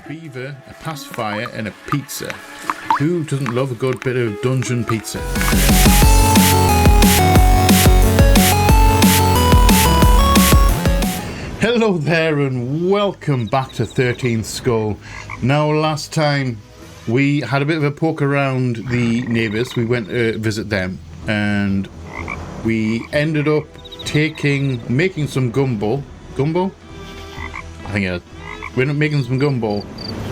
beaver, a pacifier, and a pizza. Who doesn't love a good bit of dungeon pizza? Hello there and welcome back to 13th Skull. Now, last time we had a bit of a poke around the neighbours. We went to visit them and we ended up making some gumbo. Gumbo? I think it is. We ended up making some gumbo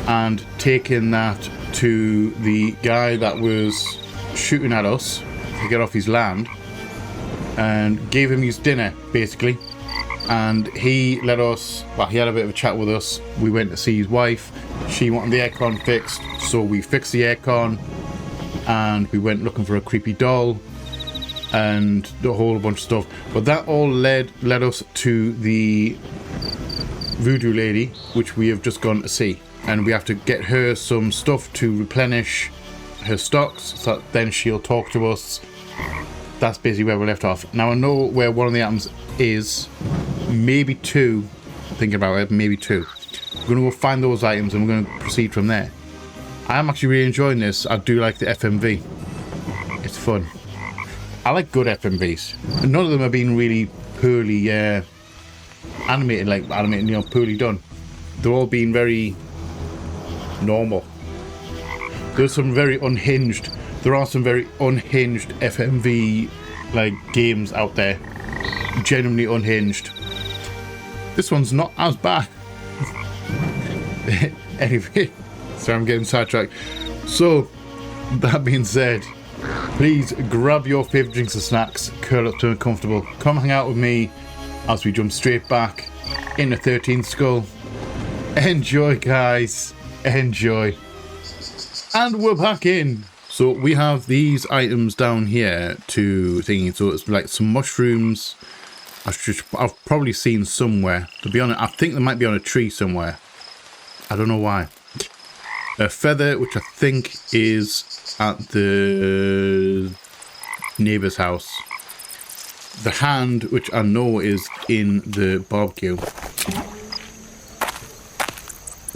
and taking that to the guy that was shooting at us to get off his land and gave him his dinner, basically. And he let us, well, he had a bit of a chat with us. We went to see his wife. She wanted the aircon fixed, so we fixed the aircon and we went looking for a creepy doll and a whole bunch of stuff. But that all led us to the voodoo lady, which we have just gone to see, and we have to get her some stuff to replenish her stocks, so that then she'll talk to us. That's basically where we left off. Now I know where one of the items is, maybe two, thinking about it, maybe two. We're going to go find those items and we're going to proceed from there. I am actually really enjoying this. I do like the FMV. It's fun. I like good FMVs. None of them have been really poorly animated, poorly done. They're all been very normal. There are some very unhinged FMV games out there. Genuinely unhinged. This one's not as bad. Anyway, so I'm getting sidetracked. So, that being said, please grab your favourite drinks and snacks, curl up to a comfortable, come hang out with me as we jump straight back into 13th Skull. Enjoy, guys. Enjoy. And we're back in. So we have these items down here to thingy. So it's like some mushrooms. I've probably seen somewhere. To be honest, I think they might be on a tree somewhere. I don't know why. A feather, which I think is at the neighbour's house. The hand, which I know is in the barbecue.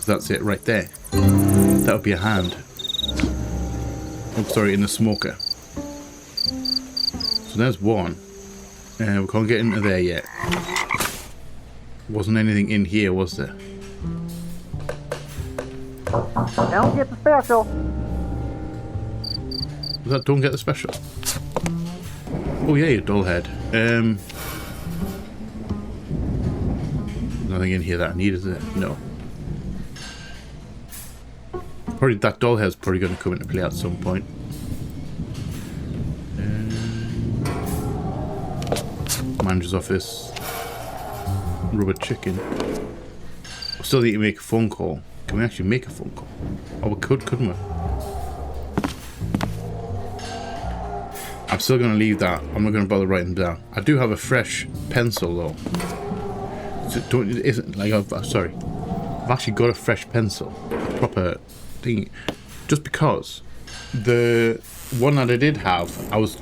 That's it right there. That would be a hand. Oh, sorry, in the smoker. So there's one. We can't get into there yet. Wasn't anything in here, was there? Don't get the special. Was that don't get the special? Oh yeah, you dull head. Nothing in here that I need, is there? No. Probably that doll head's probably going to come into play at some point. Manager's office. Rubber chicken. We still need to make a phone call. Can we actually make a phone call? Oh, we could, couldn't we? I'm still going to leave that. I'm not going to bother writing them down. I do have a fresh pencil though. Sorry. I've actually got a fresh pencil. Proper thing. Just because the one that I did have, I was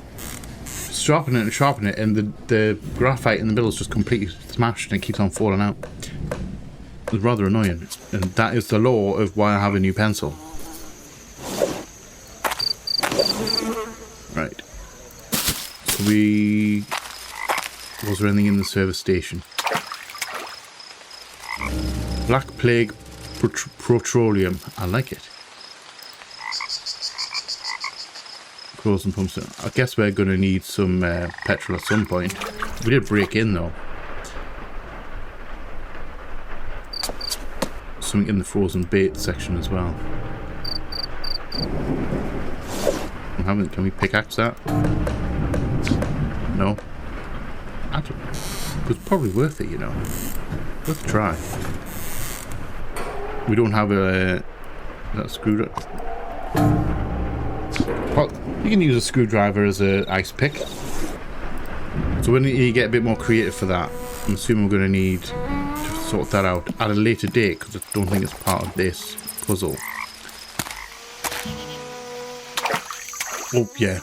sharpening it, and the graphite in the middle is just completely smashed and it keeps on falling out. It's rather annoying, and that is the law of why I have a new pencil. Right. So was there anything in the service station? Black Plague Petroleum. I like it. Closing pumps. I guess we're going to need some petrol at some point. We did break in though. Something in the frozen bait section as well. Can we pickaxe that? No. I don't know. It's probably worth it, you know. Worth a try. We don't have that screwdriver. Well, you can use a screwdriver as an ice pick. So when you get a bit more creative for that, I'm assuming we're going to need to sort that out at a later date, because I don't think it's part of this puzzle. Oh yeah.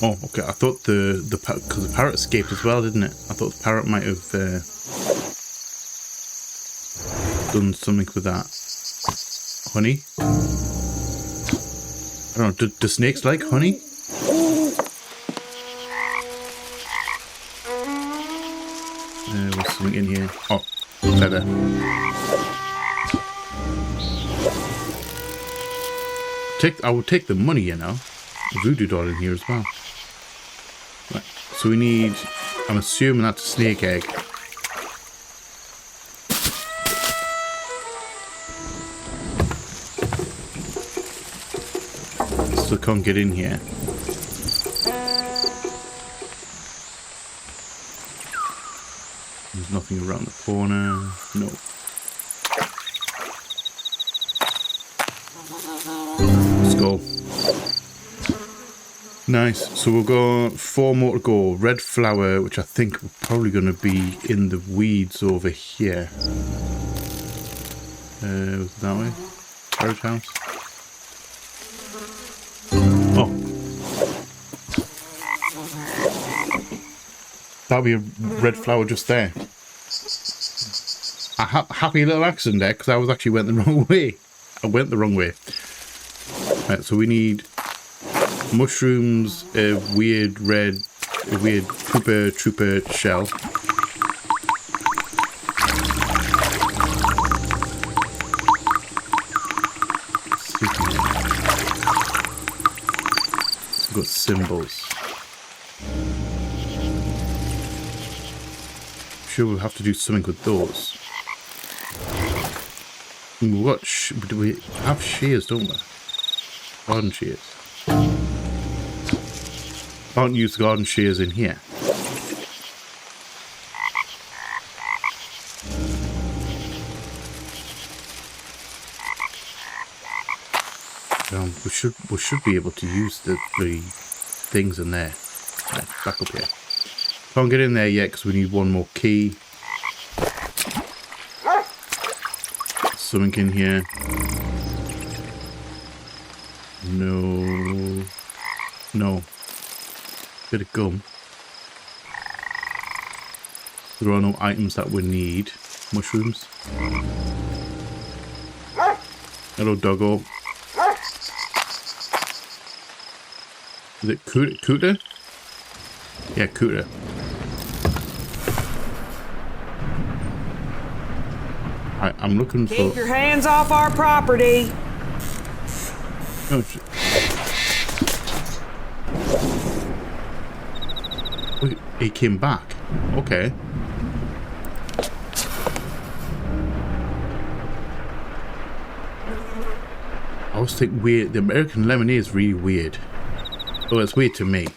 Oh, okay. I thought because the parrot escaped as well, didn't it? I thought the parrot might have done something with that. Honey? I don't know, do snakes like honey? What's something in here? Oh, feather. I will take the money, you know. Voodoo doll in here as well. Right, so we need... I'm assuming that's a snake egg. Still can't get in here. There's nothing around the corner. No. Let's go. Nice. So we'll go 4 more to go. Red flower, which I think we're probably going to be in the weeds over here. Was it that way? Carriage house. Oh. That'll be a red flower just there. A happy little accident there, because I was actually went the wrong way. I went the wrong way. Right, so we need mushrooms, a weird trooper shell. We've got symbols. I'm sure we'll have to do something with those. Do we have shears, don't we? Garden shears. Can't use garden shears in here. We should be able to use the things in there. Right, back up here. Can't get in there yet because we need one more key. Something in here. No. No. Bit of gum. There are no items that we need. Mushrooms. Hello, doggo. Is it Cooter? Yeah, Cooter. I'm looking for... Keep your hands off our property! Oh, wait, he came back. Okay. I always think weird. The American lemonade is really weird. Oh, it's weird to me.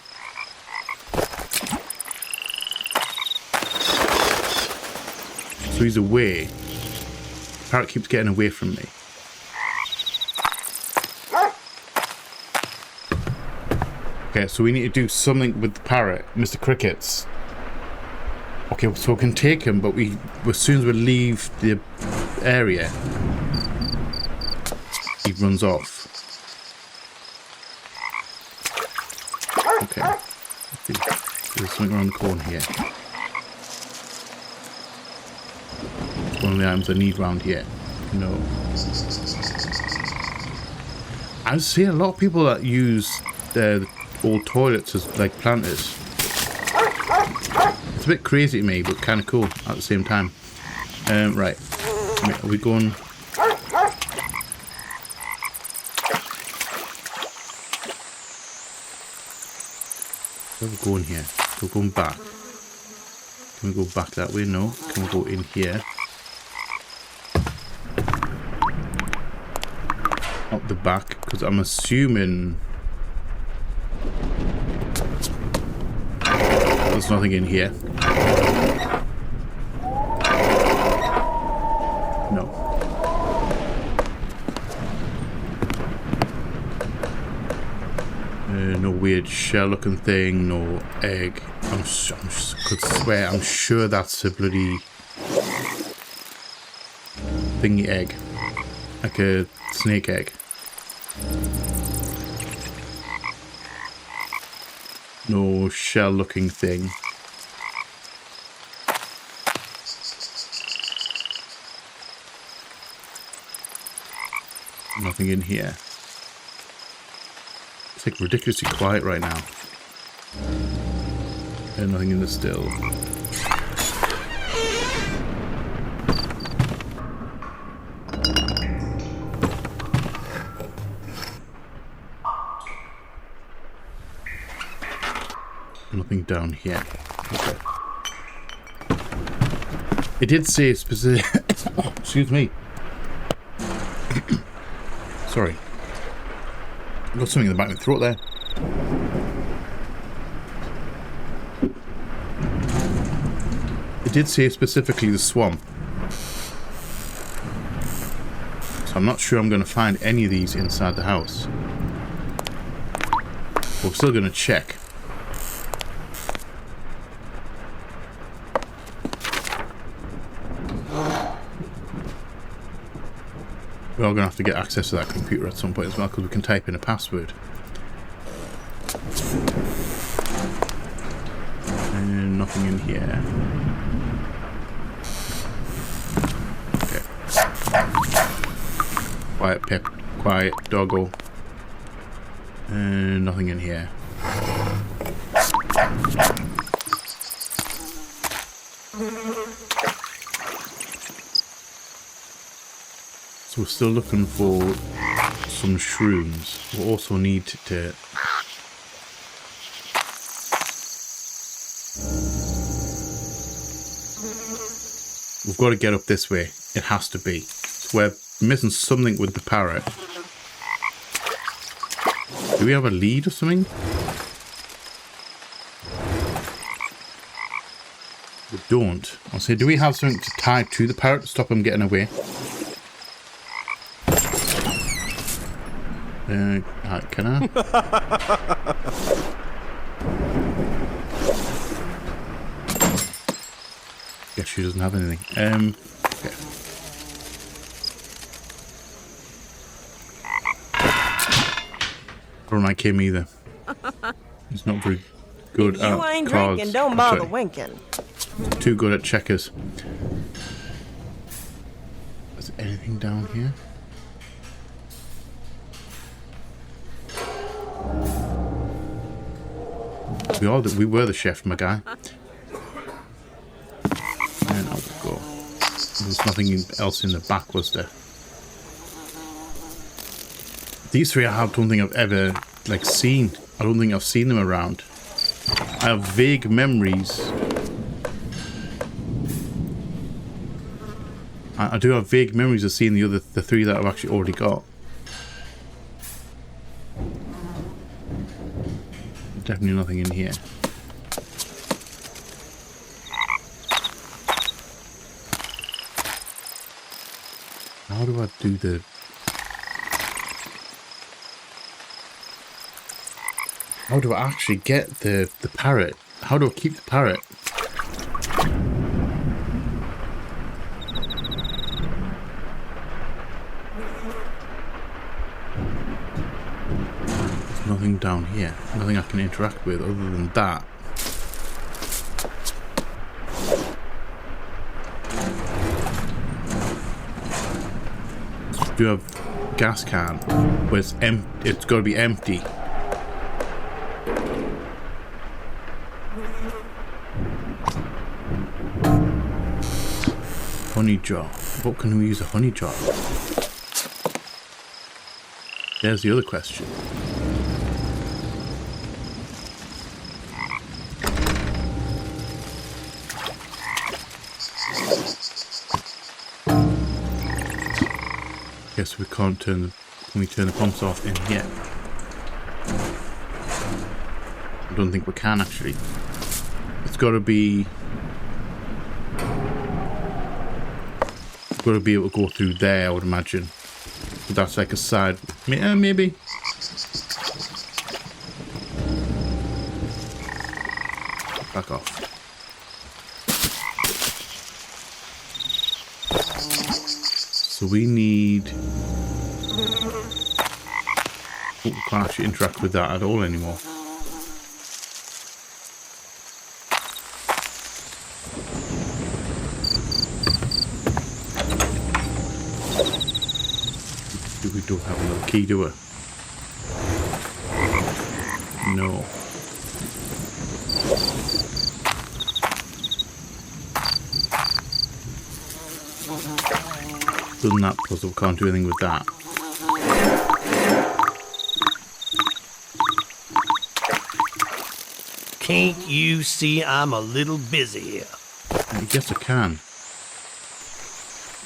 So he's away. Parrot keeps getting away from me. Okay, so we need to do something with the parrot, Mr. Crickets. Okay, so we can take him, but as soon as we leave the area, he runs off. Okay. There's something around the corner here. One of the items I need around here. No. I see a lot of people that use the old toilets as like planters. It's a bit crazy to me, but kind of cool at the same time. Right. Are we going? Where are we going here? We're going back. Can we go back that way? No. Can we go in here? Up the back, because I'm assuming there's nothing in here. No. No weird shell looking thing, no egg. I could swear, I'm sure that's a bloody thingy egg. Like a snake egg. No shell looking thing. Nothing in here. It's like ridiculously quiet right now. And nothing in the still. Nothing down here. Okay. It did say specific. Oh, excuse me. Sorry. I've got something in the back of my throat there. It did say specifically the swamp. So I'm not sure I'm going to find any of these inside the house. But we're still going to check. We're all going to have to get access to that computer at some point as well, because we can type in a password. And nothing in here. Okay. Quiet pip, quiet doggo. And nothing in here. So we're still looking for some shrooms. We also need to... We've got to get up this way. It has to be. So we're missing something with the parrot. Do we have a lead or something? We don't. I'll say, do we have something to tie to the parrot to stop him getting away? Can I? Guess she doesn't have anything. Okay. I don't like him either. He's not very good at You ain't cards. drinking, don't bother winking. Too good at checkers. Is there anything down here? We were the chef, my guy. And out we go. There's nothing else in the back, was there? These three I don't think I've ever seen. I don't think I've seen them around. I have vague memories. I do have vague memories of seeing the three that I've actually already got. Definitely nothing in here. How do I do the... How do I actually get the parrot? How do I keep the parrot? There's nothing down here. Nothing I can interact with other than that. Do you have gas can? But it's got to be empty. Honey jar. What can we use a honey jar? There's the other question. Guess we can't turn the... Can we turn the pumps off in here? I don't think we can actually. It's got to be... Got to be able to go through there, I would imagine. But that's like a side... maybe. Back off. So we need... Oh, we can't actually interact with that at all anymore. Don't have another key, do I? No. Done that puzzle, can't do anything with that. Can't you see I'm a little busy here? I guess I can.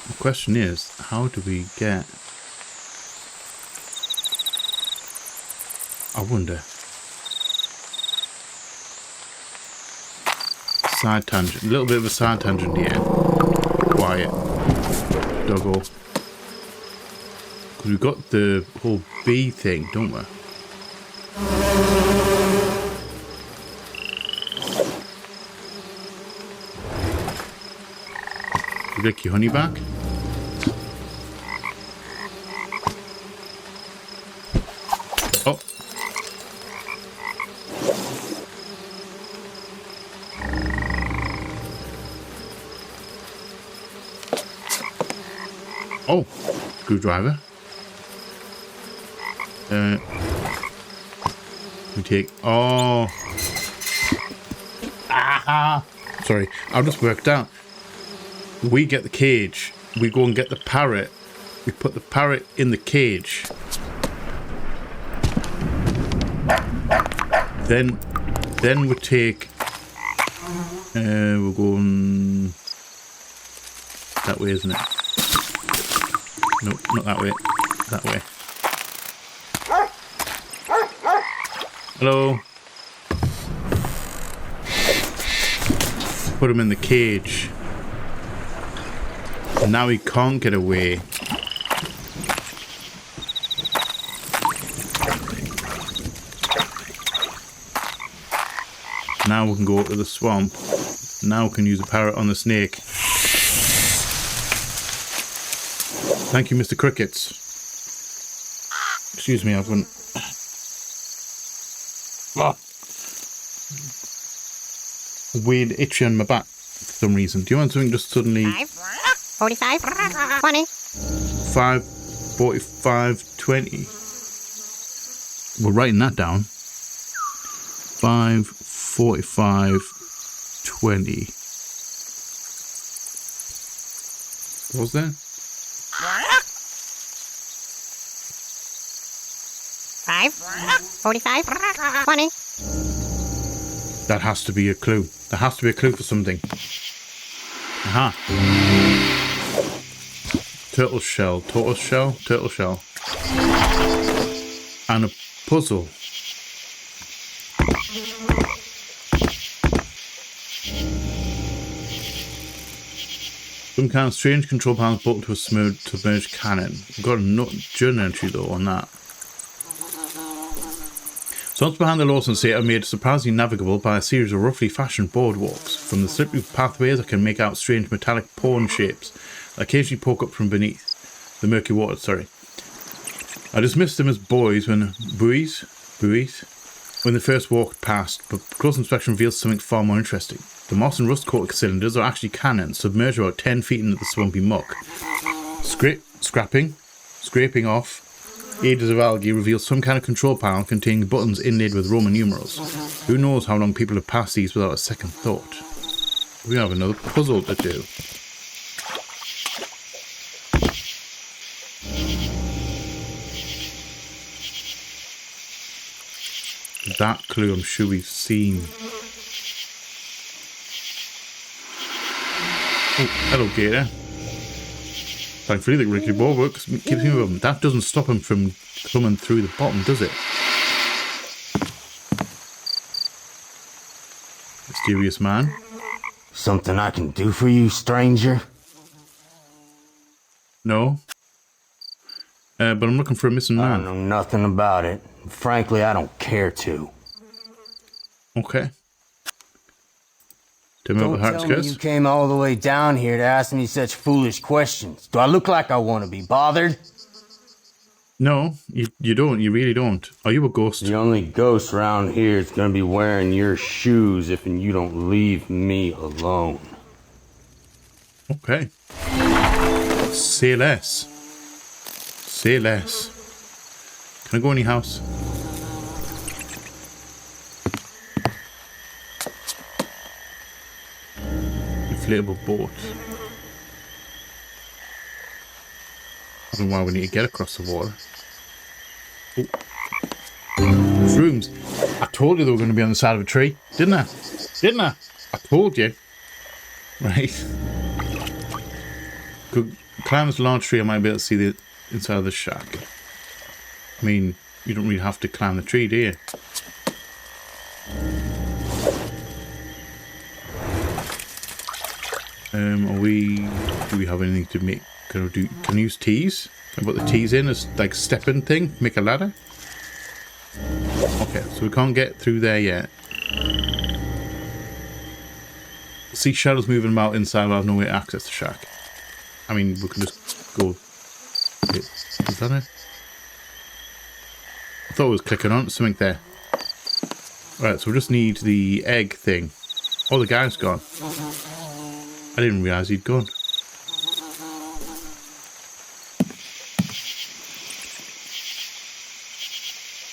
The question is, how do we get... I wonder. Side tangent. A little bit of a side tangent here. Quiet. Doggo. Because we've got the whole bee thing, don't we? You get your honey back? Oh. Oh, screwdriver. We take. Oh. Ah. Sorry, I've just worked out. We get the cage. We go and get the parrot. We put the parrot in the cage. Then we take. We're going that way, isn't it? Nope, not that way. That way. Hello. Put him in the cage. And now he can't get away. Now we can go up to the swamp. Now we can use a parrot on the snake. Thank you, Mr. Crickets. Excuse me, I've been... weird itchy on my back for some reason. Do you want something just suddenly... 45, 20. 5, 45, 20. We're writing that down. 5, 45, 20. What was that? 5, 45, 20. That has to be a clue. There has to be a clue for something. Aha. Turtle shell, tortoise shell, turtle shell. And a puzzle. Some kind of strange control panel built to a submerged cannon. We've got a journal entry though on that. Zones behind the Lawson Sea are made surprisingly navigable by a series of roughly fashioned boardwalks. From the slippery pathways I can make out strange metallic pawn shapes that occasionally poke up from beneath the murky water, I dismissed them as buoys when they first walked past, but close inspection reveals something far more interesting. The moss and rust coated cylinders are actually cannons submerged about 10 feet into the swampy muck. Scraping off ages of algae reveals some kind of control panel containing buttons inlaid with Roman numerals. Who knows how long people have passed these without a second thought. We have another puzzle to do. That clue I'm sure we've seen. Oh, hello Gator. Thankfully the rickety ball works, keeps me moving. That doesn't stop him from coming through the bottom, does it? Mysterious man. Something I can do for you, stranger? No. But I'm looking for a missing I man. know nothing about it. Frankly, I don't care to. Okay. Tell me about the heart's Don't tell me curse. you came all the way down here to ask me such foolish questions. Do I look like I want to be bothered? No, you don't. You really don't. Are you a ghost? The only ghost around here is going to be wearing your shoes if you don't leave me alone. Okay. Say less. Say less. Can I go in your house? Inflatable boat. I don't know why we need to get across the water. Oh. Rooms. I told you they were going to be on the side of a tree, didn't I? Didn't I? I told you. Right. Could climb this large tree, I might be able to see the inside of the shack. I mean, you don't really have to climb the tree, do you? Do we have anything to make? Can I use tees? Can I put the tees in as like stepping thing? Make a ladder? Okay, so we can't get through there yet. See shadows moving about inside, but I have no way to access the shack. I mean, we can just go. Wait, is that it? I thought it was clicking on something there. Right, so we just need the egg thing. Oh, the guy's gone. I didn't realise he'd gone.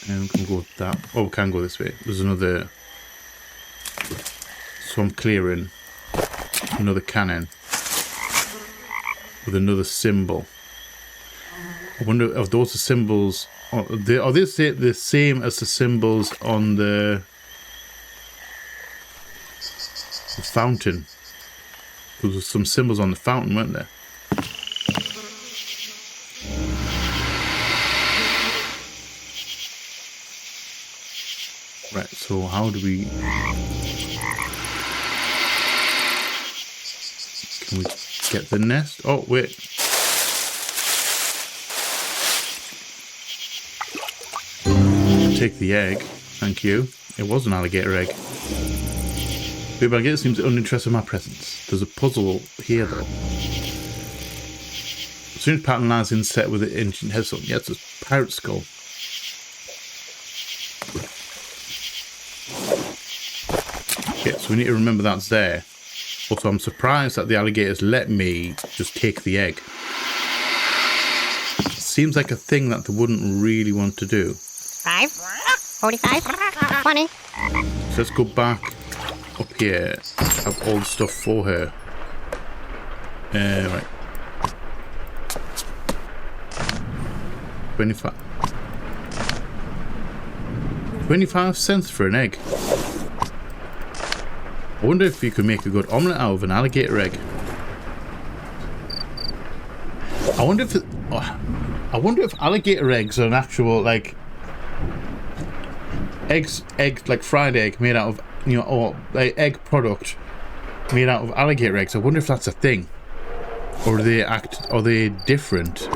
And we can go that. Oh, we can go this way. There's another. So I'm clearing another cannon with another symbol. I wonder if those are symbols. Are they the same as the symbols on the fountain? There was some symbols on the fountain, weren't there? Right, so how do we... Can we get the nest? Oh, wait. Take the egg. Thank you. It was an alligator egg. But I guess it seems uninterested in my presence. There's a puzzle here, though. Strange pattern lies inset with the ancient headstone. Yeah, it's a pirate skull. Okay, so we need to remember that's there. Also, I'm surprised that the alligators let me just take the egg. Seems like a thing that they wouldn't really want to do. 5, 45, 20. So let's go back up here. Have all the stuff for her. Right. 25 cents for an egg. I wonder if you could make a good omelette out of an alligator egg. I wonder if alligator eggs are an actual like egg like fried egg made out of, you know, or like egg product made out of alligator eggs. I wonder if that's a thing, or are they different?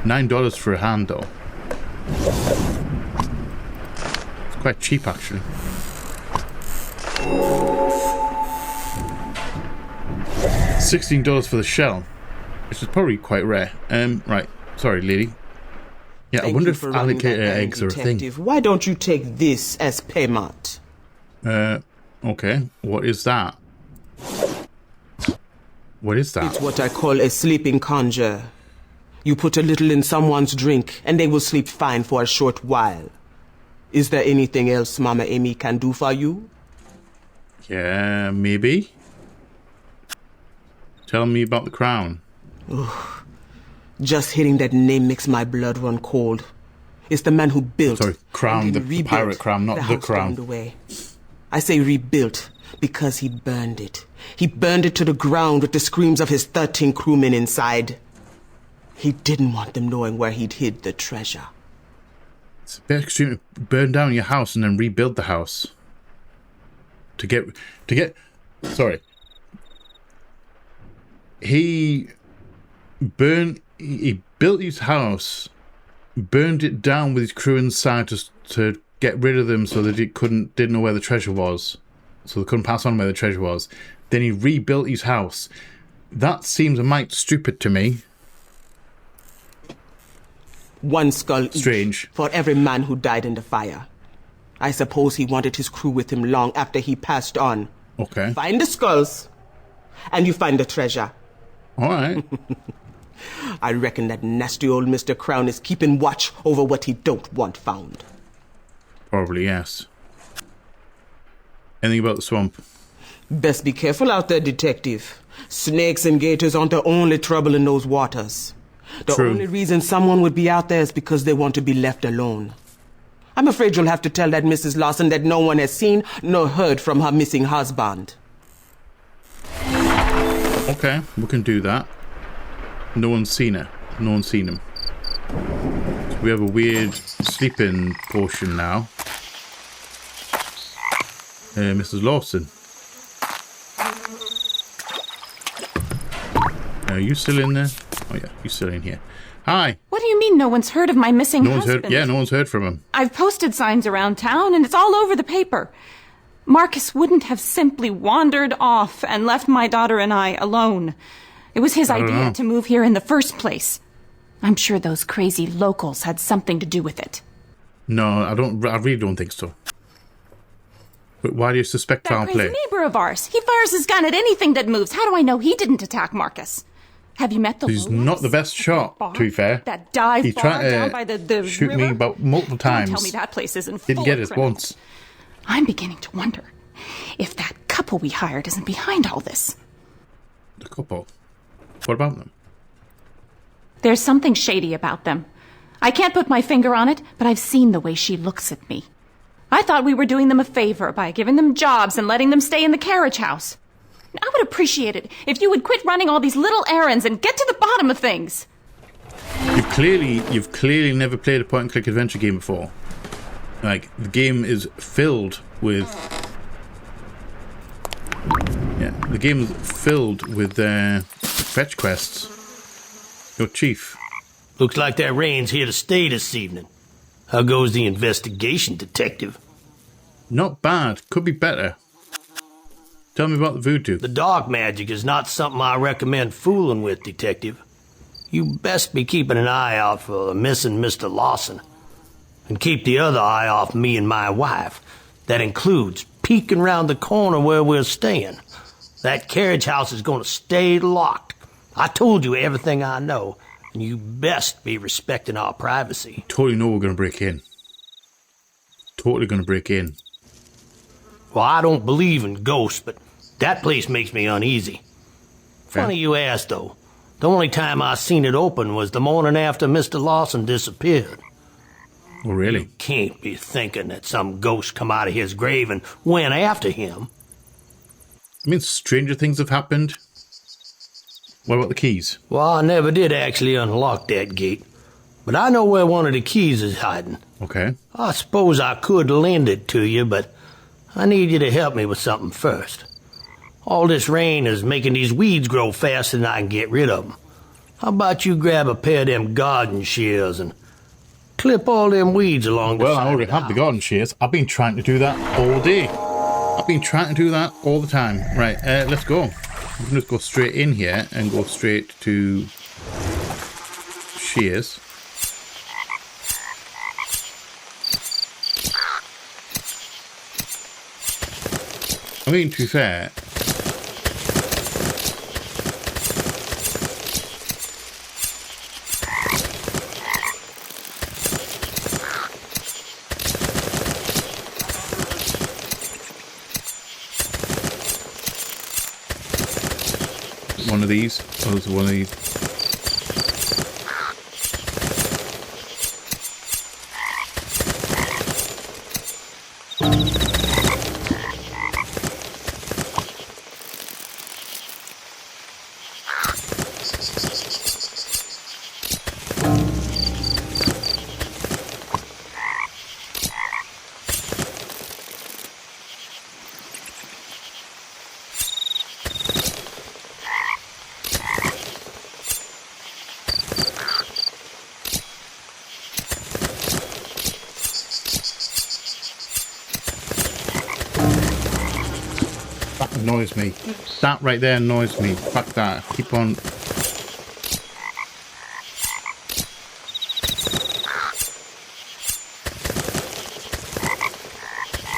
$9 for a hand though. It's quite cheap actually. $16 for the shell, which is probably quite rare. Right. Sorry, lady. Yeah, I wonder if alligator eggs are a thing. Why don't you take this as payment? Okay. What is that? What is that? It's what I call a sleeping conjure. You put a little in someone's drink, and they will sleep fine for a short while. Is there anything else Mama Amy can do for you? Yeah, maybe. Tell me about the crown. Ugh. Just hearing that name makes my blood run cold. It's the man who built... Sorry, crown, the pirate crown, not the crown. Away. I say rebuilt because he burned it. He burned it to the ground with the screams of his 13 crewmen inside. He didn't want them knowing where he'd hid the treasure. It's a bit extreme to burn down your house and then rebuild the house. Sorry. He built his house, burned it down with his crew inside to get rid of them so that he didn't know where the treasure was. So they couldn't pass on where the treasure was. Then he rebuilt his house. That seems a mite stupid to me. One skull Strange. Each for every man who died in the fire. I suppose he wanted his crew with him long after he passed on. Okay. Find the skulls, and you find the treasure. All right. I reckon that nasty old Mr. Crown is keeping watch over what he don't want found. Probably, yes. Anything about the swamp? Best be careful out there, detective. Snakes and gators aren't the only trouble in those waters. The True. only reason someone would be out there is because they want to be left alone. I'm afraid you'll have to tell that Mrs. Lawson that no one has seen nor heard from her missing husband. Okay, we can do that. No one's seen her. No one's seen him. So we have a weird sleeping portion now. Mrs. Lawson. Are you still in there? Oh yeah, you're still in here. Hi. What do you mean no one's heard of my missing husband? No one's heard from him. I've posted signs around town and it's all over the paper. Marcus wouldn't have simply wandered off and left my daughter and I alone. It was his idea to move here in the first place. I'm sure those crazy locals had something to do with it. No, I really don't think so. But why do you suspect foul That play? crazy neighbor of ours. He fires his gun at anything that moves. How do I know he didn't attack Marcus? Have you met the He's lowlifes? not the best shot, Bar? to be fair. That dive He bar tried to down by the shoot river? me about multiple times. Don't tell me that place isn't Didn't full get of us criminals. once. I'm beginning to wonder if that couple we hired isn't behind all this. The couple. What about them? There's something shady about them. I can't put my finger on it, but I've seen the way she looks at me. I thought we were doing them a favor by giving them jobs and letting them stay in the carriage house. I would appreciate it if you would quit running all these little errands and get to the bottom of things. You've clearly never played a point-and-click adventure game before. Like, the game is filled with... Yeah, the game is filled with fetch quests. Your chief. Looks like that rain's here to stay this evening. How goes the investigation, detective? Not bad. Could be better. Tell me about the voodoo. The dark magic is not something I recommend fooling with, detective. You best be keeping an eye out for the missing Mr. Lawson. And keep the other eye off me and my wife. That includes peeking round the corner where we're staying. That carriage house is going to stay locked. I told you everything I know, and you best be respecting our privacy. Totally know we're going to break in. Totally going to break in. Well, I don't believe in ghosts, but that place makes me uneasy. Funny you ask, though. The only time I seen it open was the morning after Mr. Lawson disappeared. Oh, really? Can't be thinking that some ghost come out of his grave and went after him. I mean, stranger things have happened. What about the keys? Well, I never did actually unlock that gate, but I know where one of the keys is hiding. Okay. I suppose I could lend it to you, but I need you to help me with something first. All this rain is making these weeds grow faster than I can get rid of them. How about you grab a pair of them garden shears and clip all them weeds along the Well, side I already of the have the house? garden shears. I've been trying to do that all day. I've been trying to do that all the time. Right, let's go. We can just go straight in here and go straight to shears. I mean, to be fair, one of these. Oh, there's one of these. That annoys me. That right there annoys me. Fuck that. Keep on.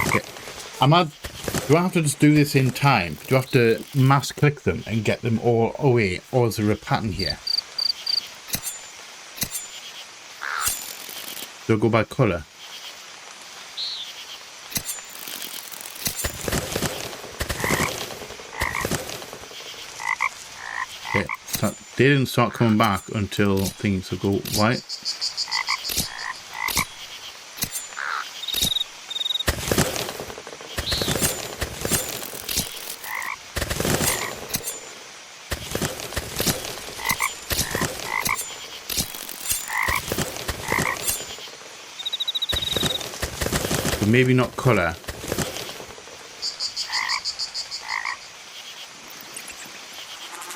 Okay. Do I have to just do this in time? Do I have to mass click them and get them all away? Or is there a pattern here? They'll go by colour. Okay, they didn't start coming back until things will go white. But maybe not colour.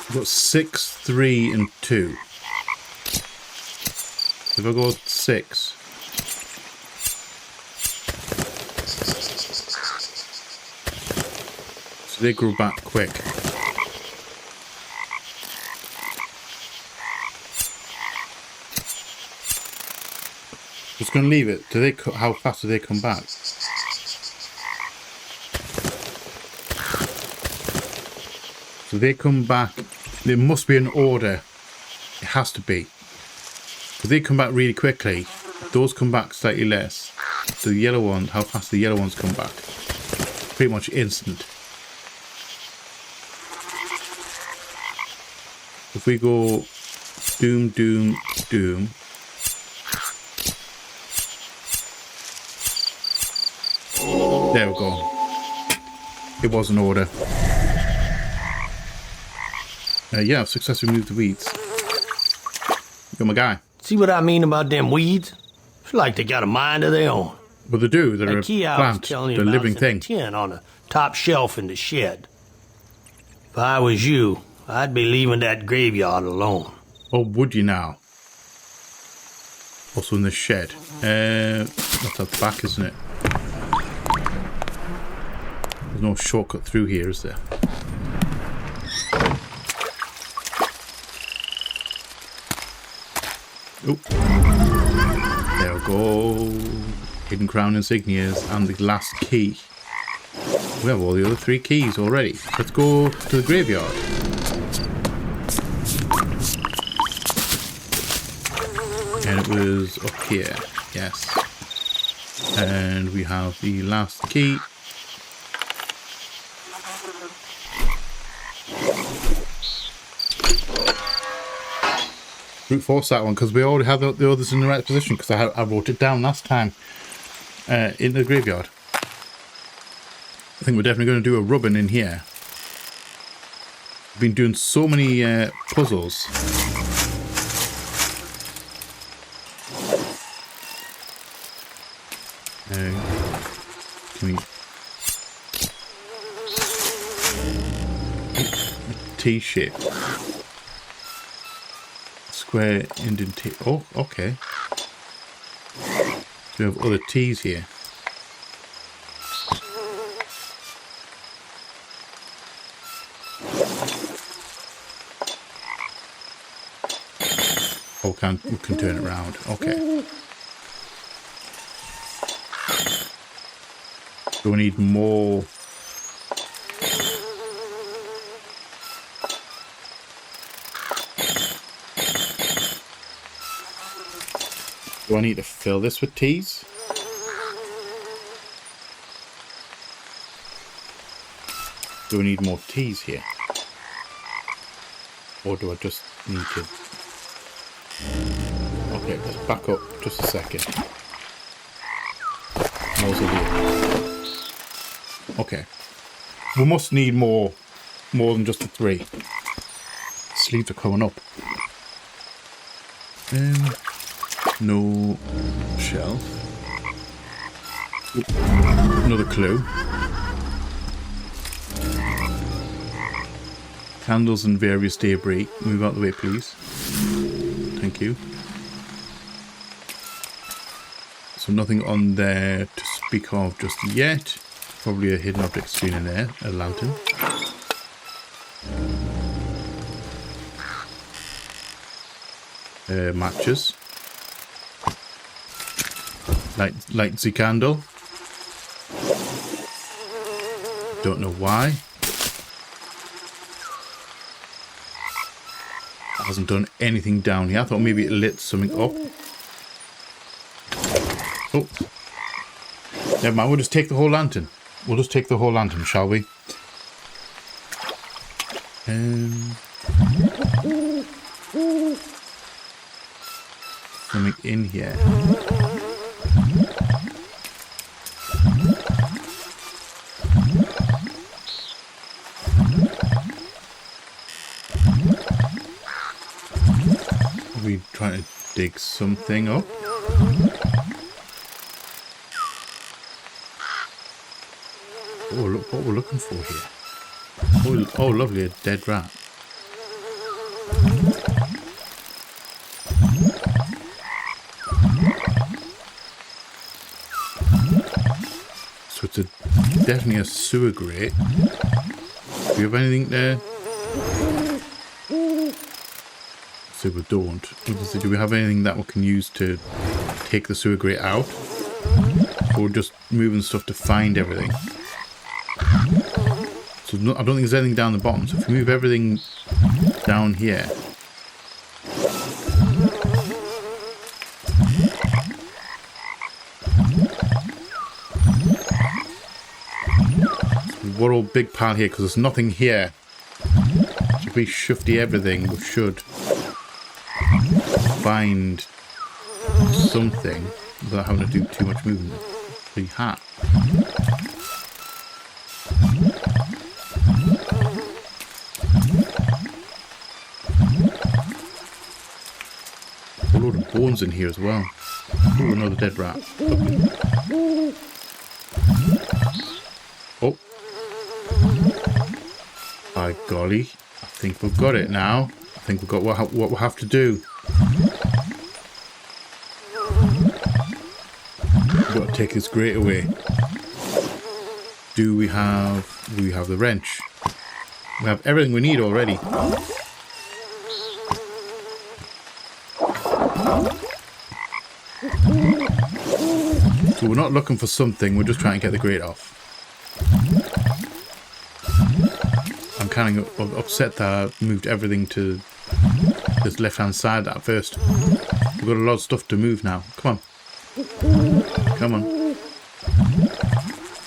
I've got 6, 3, and 2. If I go 6, so they grow back quick. Just gonna leave it. Do they? How fast do they come back? So they come back. There must be an order. It has to be. If they come back really quickly, those come back slightly less. The yellow ones, how fast the yellow ones come back? Pretty much instant. If we go doom, doom, doom. There we go. It was an order. Yeah, I've successfully moved the weeds. You're my guy. See what I mean about them weeds? It's like they got a mind of their own. But they do. They're That a key I was plant. telling you They're a about living is in a thing. tin on the top shelf in the shed. If I was you, I'd be leaving that graveyard alone. Or would you now? Also in the shed. That's at the back, isn't it? There's no shortcut through here, is there? Oh. There we go. Hidden crown insignias and the last key. We have all the other 3 keys already. Let's go to the graveyard. And it was up here. Yes. And we have the last key. Brute force that one because we already have the others in the right position because I wrote it down last time in the graveyard. I think we're definitely going to do a rubbing in here. I've been doing so many puzzles. Can we... T-shape. Square indentation. Oh, okay. So we have other T's here. Oh, we can turn it around. Okay. Do we need more? Do I need to fill this with T's? Do I need more T's here? Or do I just need to... Okay, let's back up just a second. Mausoleum. Okay. We must need more than just the 3. Sleeves are coming up. No shelf. Another clue. Candles and various debris. Move out the way, please. Thank you. So nothing on there to speak of just yet. Probably a hidden object screen in there. A lantern. Matches. Light the candle. Don't know why. It hasn't done anything down here. I thought maybe it lit something up. Oh. Never mind, we'll just take the whole lantern. We'll just take the whole lantern, shall we? Something in here. Are we trying to dig something up? Oh, look what we're looking for here. Oh, lovely, a dead rat. So it's definitely a sewer grate. Do you have anything there? So we don't. Do we have anything that we can use to take the sewer grate out? Or just moving stuff to find everything? So I don't think there's anything down the bottom. So if we move everything down here. So we're all big pile here because there's nothing here. So if we shifty everything, we should find something without having to do too much movement. Pretty hot. A load of bones in here as well. Ooh, another dead rat. Oh. By golly. I think we've got it now. I think we've got what we have to do. We've got to take this grate away. Do we have the wrench? We have everything we need already. So we're not looking for something, we're just trying to get the grate off. I'm kind of upset that I moved everything to this left hand side at first. We've got a lot of stuff to move now. Come on. Come on.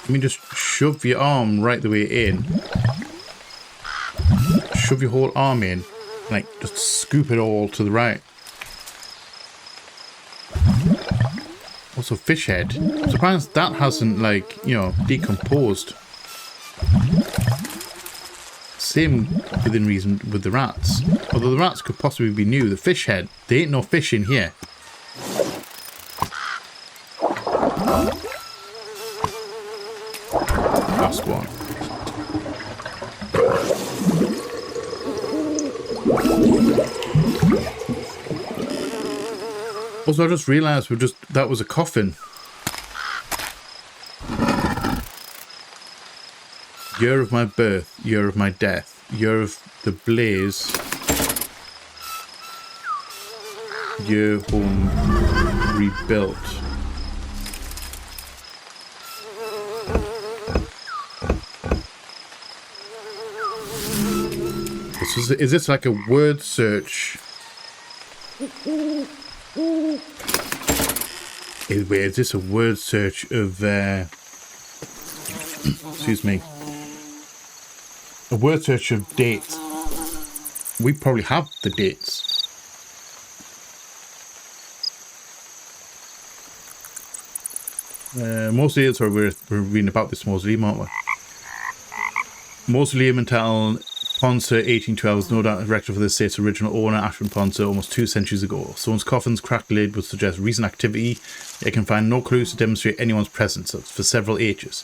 Let me just shove your arm right the way in. Shove your whole arm in. Like, just scoop it all to the right. Also, fish head. I'm surprised that hasn't, like, you know, decomposed. Same within reason with the rats. Although the rats could possibly be new. The fish head, there ain't no fish in here. Last one. Also, I just realised that was a coffin. Year of my birth, year of my death, year of the blaze, year home rebuilt. Is this like a word search? Is this a word search of excuse me, a word search of dates? We probably have the dates. Mausoleum, sorry, we're reading about this mausoleum, aren't we? Mausoleum until Ponce 1812 is no doubt erected for the estate's original owner, Ashton Ponce, almost 2 centuries ago. Someone's coffin's cracked lid would suggest recent activity. It can find no clues to demonstrate anyone's presence for several ages.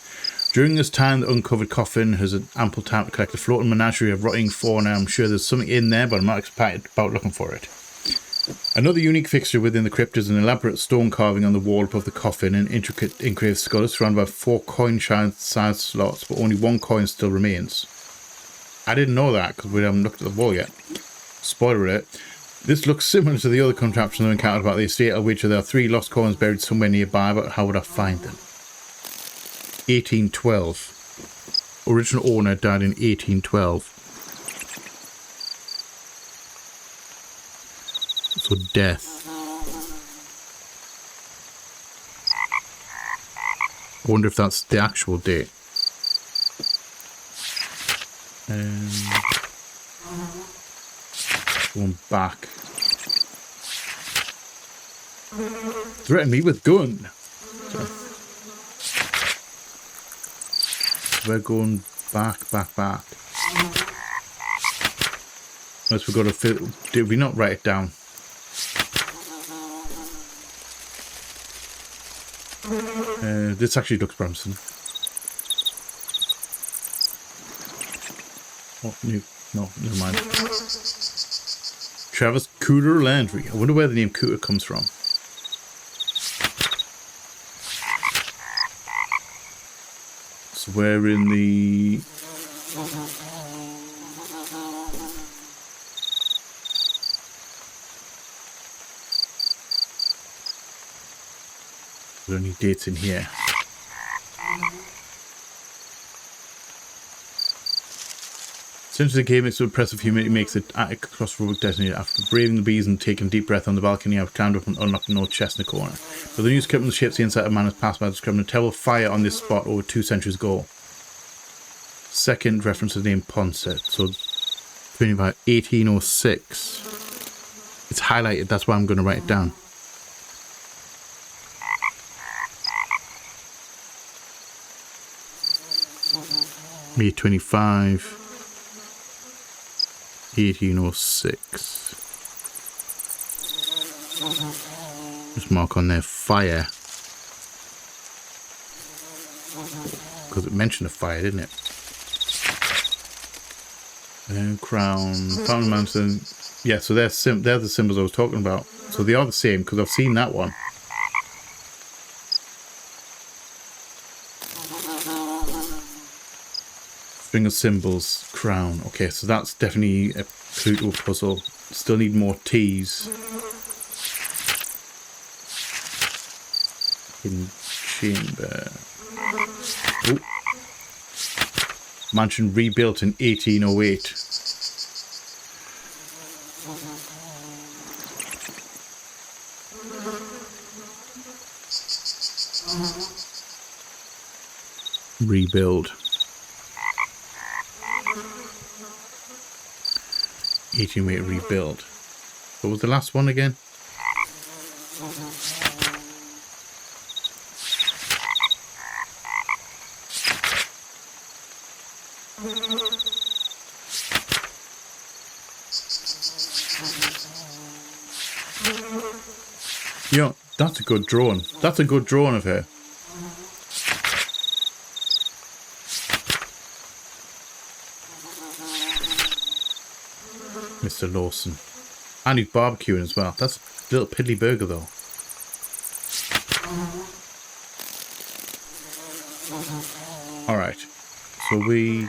During this time, the uncovered coffin has had ample time to collect a floating menagerie of rotting fauna. I'm sure there's something in there, but I'm not excited about looking for it. Another unique fixture within the crypt is an elaborate stone carving on the wall above the coffin. An intricate engraved skull is surrounded by 4 coin-sized slots, but only 1 coin still remains. I didn't know that because we haven't looked at the wall yet. Spoiler alert. This looks similar to the other contraptions I encountered about the estate, of which there are 3 lost coins buried somewhere nearby, but how would I find them? 1812. Original owner died in 1812. So death. I wonder if that's the actual date. Going back. Threaten me with gun. We're going back. Unless we've got to fill. Did we not write it down? This actually looks promising. Oh, no, never mind. Travis Cooter Landry. I wonder where the name Cooter comes from. So we're in the... Are there any dates in here? Since the game makes so impressive humidity makes it attic claustrophobic designated. After braving the bees and taking a deep breath on the balcony, I've climbed up and unlocked an old chest in the corner. But the news kept the shapes the inside of man has passed by describing a terrible fire on this spot over 2 centuries ago. Second reference to the name Ponset. So 1806. It's highlighted, that's why I'm going to write it down. May 25. 1806. Just mark on there fire. Because it mentioned a fire, didn't it? Crown, Fountain Mountain. Yeah, so they're the symbols I was talking about. So they are the same because I've seen that one. String of symbols, crown. Okay, so that's definitely a Pluto puzzle. Still need more T's. In chamber. Oh. Mansion rebuilt in 1808. Rebuild. 1808 rebuild. What was the last one again? You know, that's a good drawing. That's a good drawing of her. Mr. Lawson. And he's barbecuing as well. That's a little piddly burger though. Alright. So we... I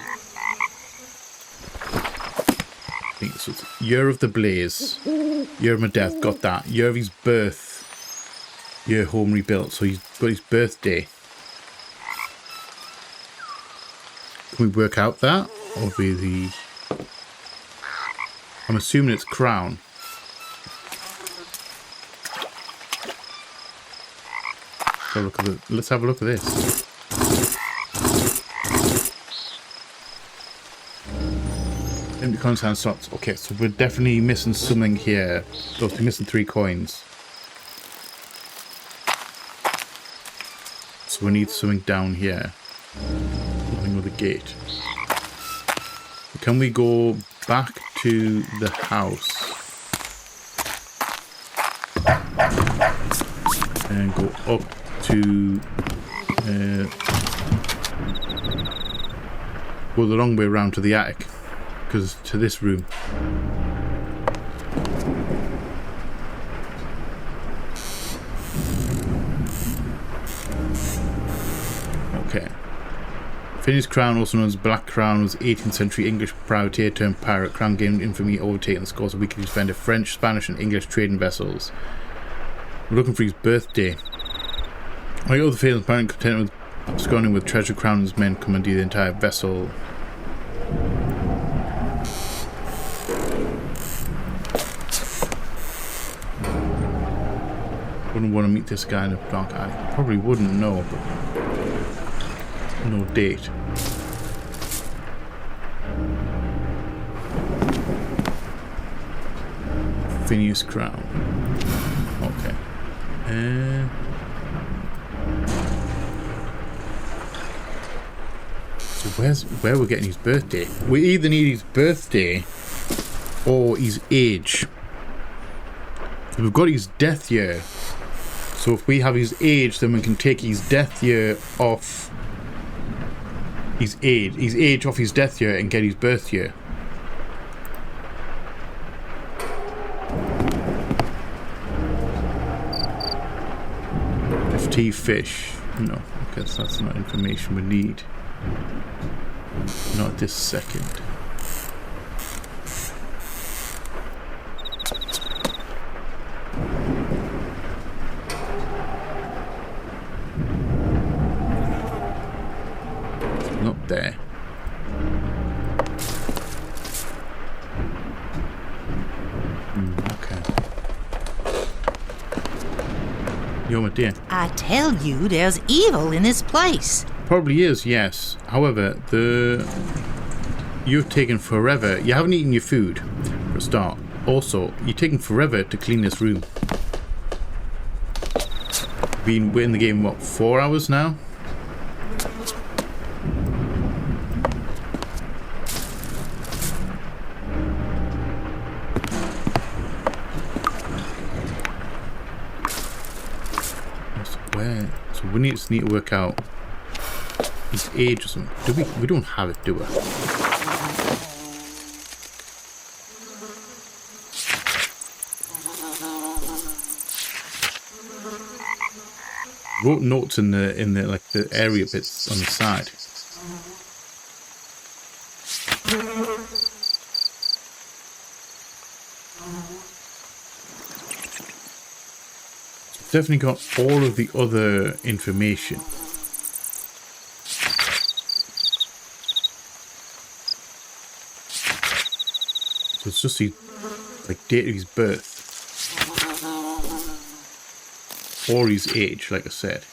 think so. Year of the Blaze. Year of my death. Got that. Year of his birth. Year home rebuilt. So he's got his birthday. Can we work out that? Or be the... I'm assuming it's crown. Let's have a look at this. Empty coins and slots. Okay, so we're definitely missing something here. So we're missing 3 coins. So we need something down here. Something with a gate. Can we go back to the house and go up to go the long way around to the attic, because to this room. Okay. Finney's crown, also known as Black Crown, was 18th century English privateer turned pirate. Crown gained infamy overtaking the scores of weekly defender French, Spanish and English trading vessels. We're looking for his birthday. Like other famous pirate content with absconding with treasure, Crown and his men commandeered the entire vessel. Wouldn't want to meet this guy in the dark alley. Probably wouldn't know, but No date. Phineas Crown. Okay. So where we're getting his birthday? We either need his birthday or his age. We've got his death year. So if we have his age, then we can take his death year off his age off his death year and get his birth year. FT fish. No, I guess that's not information we need. Not this second. Not there. Okay. Yo, my dear. I tell you, there's evil in this place. Probably is, yes. However, you've taken forever. You haven't eaten your food, for a start. Also, you're taking forever to clean this room. We're in the game, what, 4 hours now? So we need to work out his age or something. We don't have it, do we? Wrote notes in the like the area bits on the side. Definitely got all of the other information. So it's just the like date of his birth or his age, like I said.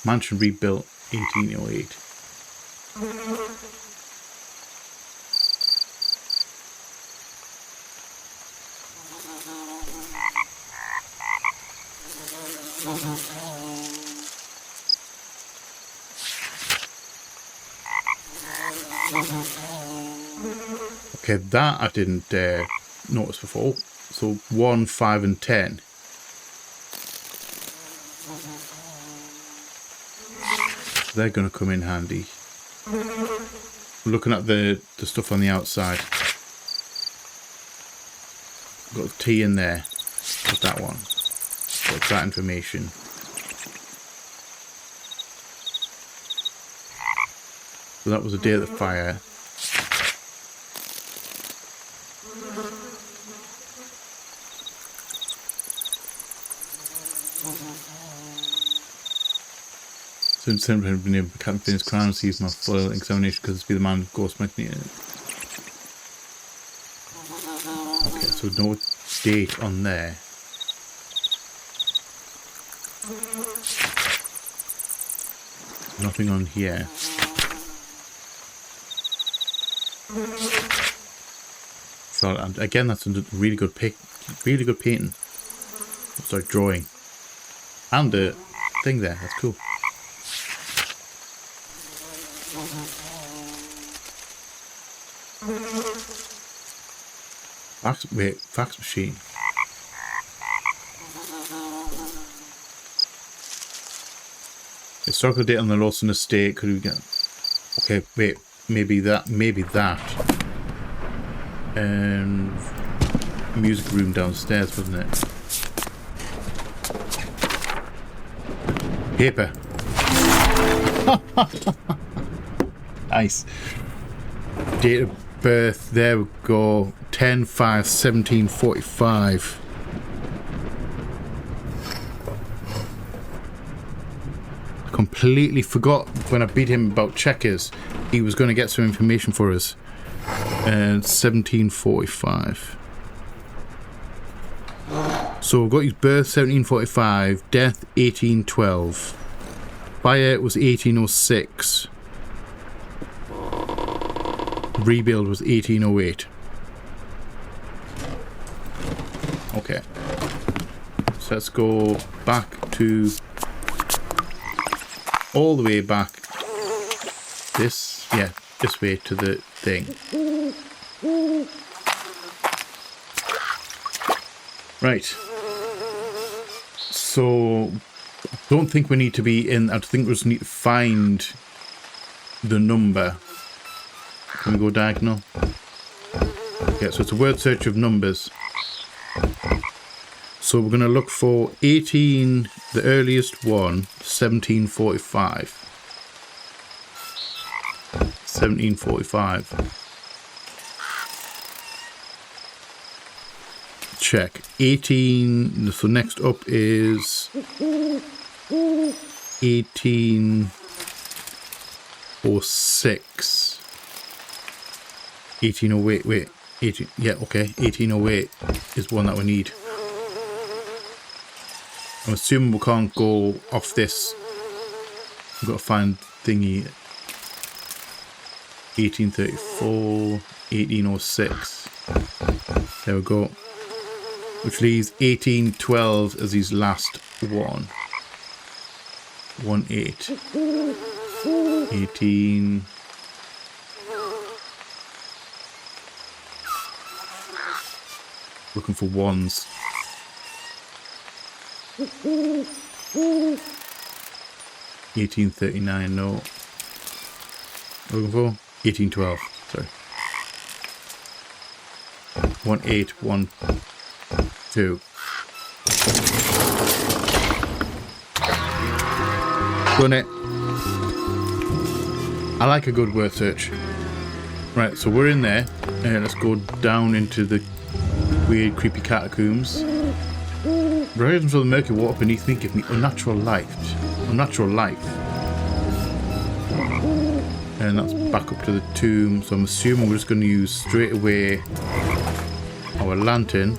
Mansion rebuilt 1808. Okay, that I didn't notice before. So 1, 5, and 10. They're going to come in handy. Looking at the stuff on the outside. Got the T in there. Got that one. Got that information. So that was the day of the fire. So instead of being able to cut Phineas Crown and receive my full examination because it's be the man ghost might need it. Okay, so no date on there. Nothing on here. So again, that's a really good painting. Sorry, drawing. And the thing there, that's cool. Fax machine. Historical date on the Lawson estate. Could we get? Okay, wait. Maybe that. And music room downstairs, wasn't it? Paper. Nice. Date of birth. There we go. 10/5/1745. Completely forgot when I beat him about checkers. He was going to get some information for us. 1745. So we've got his birth 1745, death 1812. Fire was 1806. Rebuild was 1808. Okay. So let's go back to... all the way back. This way to the thing. Right. So, I don't think we need to be in... I think we just need to find the number. Can we go diagonal? Yeah, so it's a word search of numbers. So we're going to look for 18, the earliest one, 1745. 1745. Check. 18, so next up is 1806. 1808, wait. 18, yeah, okay. 1808 is one that we need. I'm assuming we can't go off this. We've got to find thingy. 1834, 1806. There we go. Which leaves 1812 as his last one. 18. 18. Looking for ones. 1839, no. Looking for 1812, sorry. 1812. Done it. I like a good word search. Right, so we're in there. Let's go down into the weird, creepy catacombs. Horizons of the murky water beneath me give me unnatural life. Unnatural life. And that's back up to the tomb. So I'm assuming we're just going to use straight away our lantern.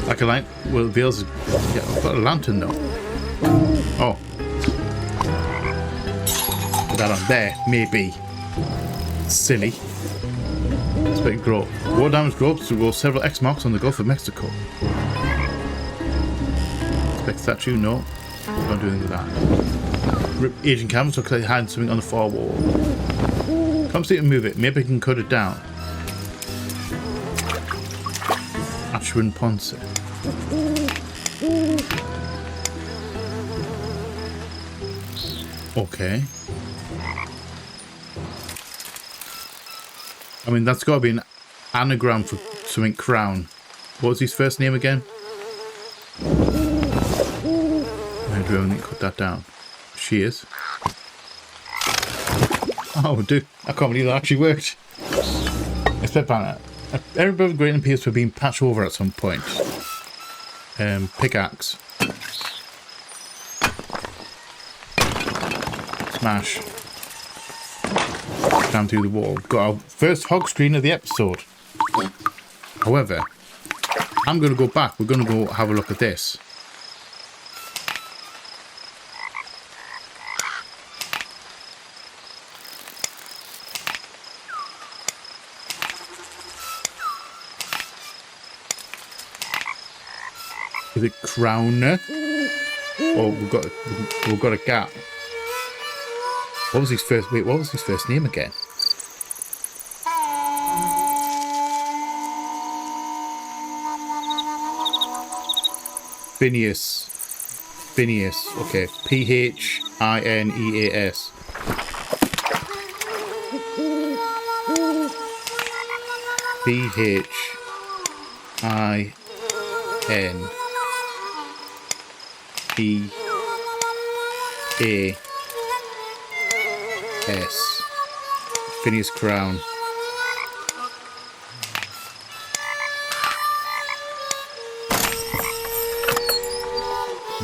Like a light. Well, Vale's. Yeah, I've got a lantern though. Oh. Put that on there, maybe. Silly. Expect grow. War damage grows to roll several X marks on the Gulf of Mexico. Expect statue, no. Can't do anything with that. Rip aging canvas, looks like hiding something on the far wall. Can't see it and move it. Maybe I can cut it down. Ashwin Ponce. Okay. I mean, that's got to be an anagram for something crown. What was his first name again? I do need to cut that down. She is. Oh, dude. I can't believe that actually worked. Expect banner. Everybody great appears to have been patched over at some point. Pickaxe. Smash. Down through the wall. Got our first hog screen of the episode. However, I'm going to go back. We're going to go have a look at this. Is it Crowner? Oh, we've got a gap. What was his first? Wait, what was his first name again? Phineas. Okay, Phineas. Phineas. Phineas Crown.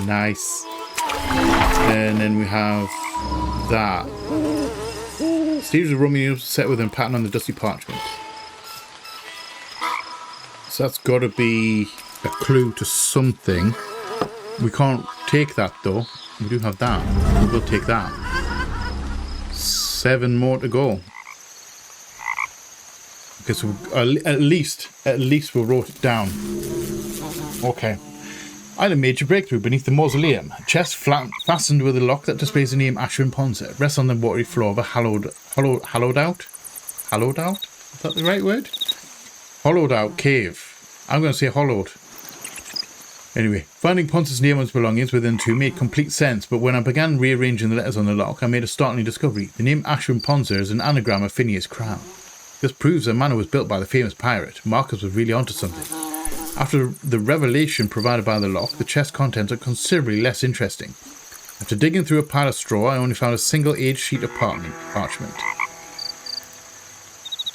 Nice. And then we have that. Steve's a Romeo set with a pattern on the dusty parchment. So that's got to be a clue to something. We can't take that though. We do have that. We'll take that. 7 more to go. Okay, so at least we'll wrote it down. Okay. I had a major breakthrough beneath the mausoleum. A chest fastened with a lock that displays the name Ashwin Ponza. Rests on the watery floor of a hollowed out? Is that the right word? Hollowed out cave. I'm going to say hollowed. Anyway, finding Ponza's name and his belongings within 2 made complete sense, but when I began rearranging the letters on the lock, I made a startling discovery. The name Ashwin Ponza is an anagram of Phineas Crown. This proves the manor was built by the famous pirate. Marcus was really onto something. After the revelation provided by the lock, the chest contents are considerably less interesting. After digging through a pile of straw, I only found a single aged sheet of parchment.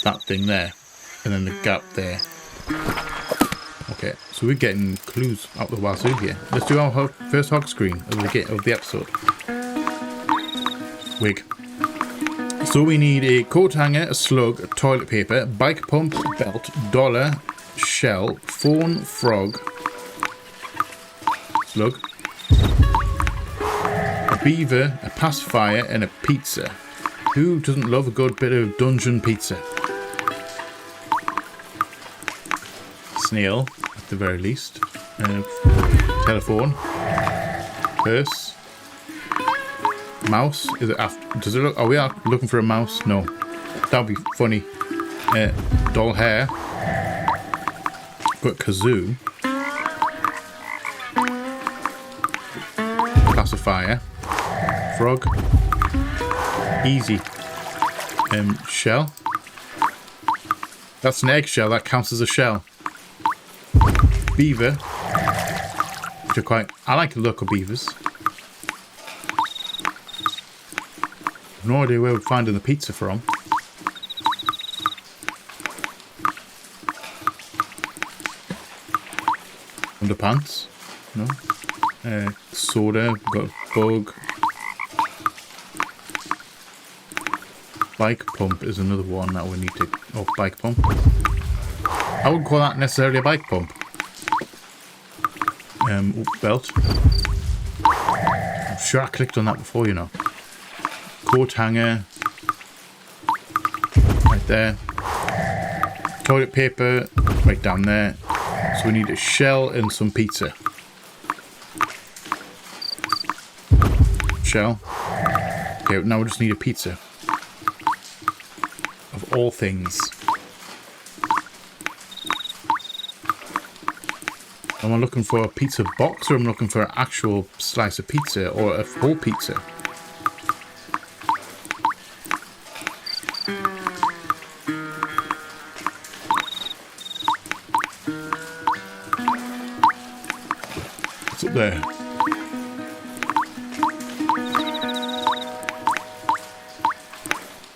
That thing there. And then the gap there. Okay, so we're getting clues out the wazoo here. Let's do our first hog screen of the episode. Wig. So we need a coat hanger, a slug, toilet paper, bike pump, belt, dollar, shell, phone, frog, slug, a beaver, a pacifier, and a pizza. Who doesn't love a good bit of dungeon pizza? Snail, at the very least. Telephone, purse, mouse. Is it after? Does it look? Are we looking for a mouse? No, that'd be funny. Doll hair. Got kazoo, pacifier, frog, easy, shell. That's an eggshell. That counts as a shell. Beaver, which are quite. I like the look of beavers. No idea where we're finding the pizza from. Underpants, no. Soda, got bug. Bike pump is another one that we need to. Oh, bike pump. I wouldn't call that necessarily a bike pump. Belt. I'm sure I clicked on that before, you know. Coat hanger. Right there. Toilet paper. Right down there. So we need a shell and some pizza. Shell. Okay, now we just need a pizza. Of all things. Am I looking for a pizza box, or am I looking for an actual slice of pizza, or a whole pizza? What's up there?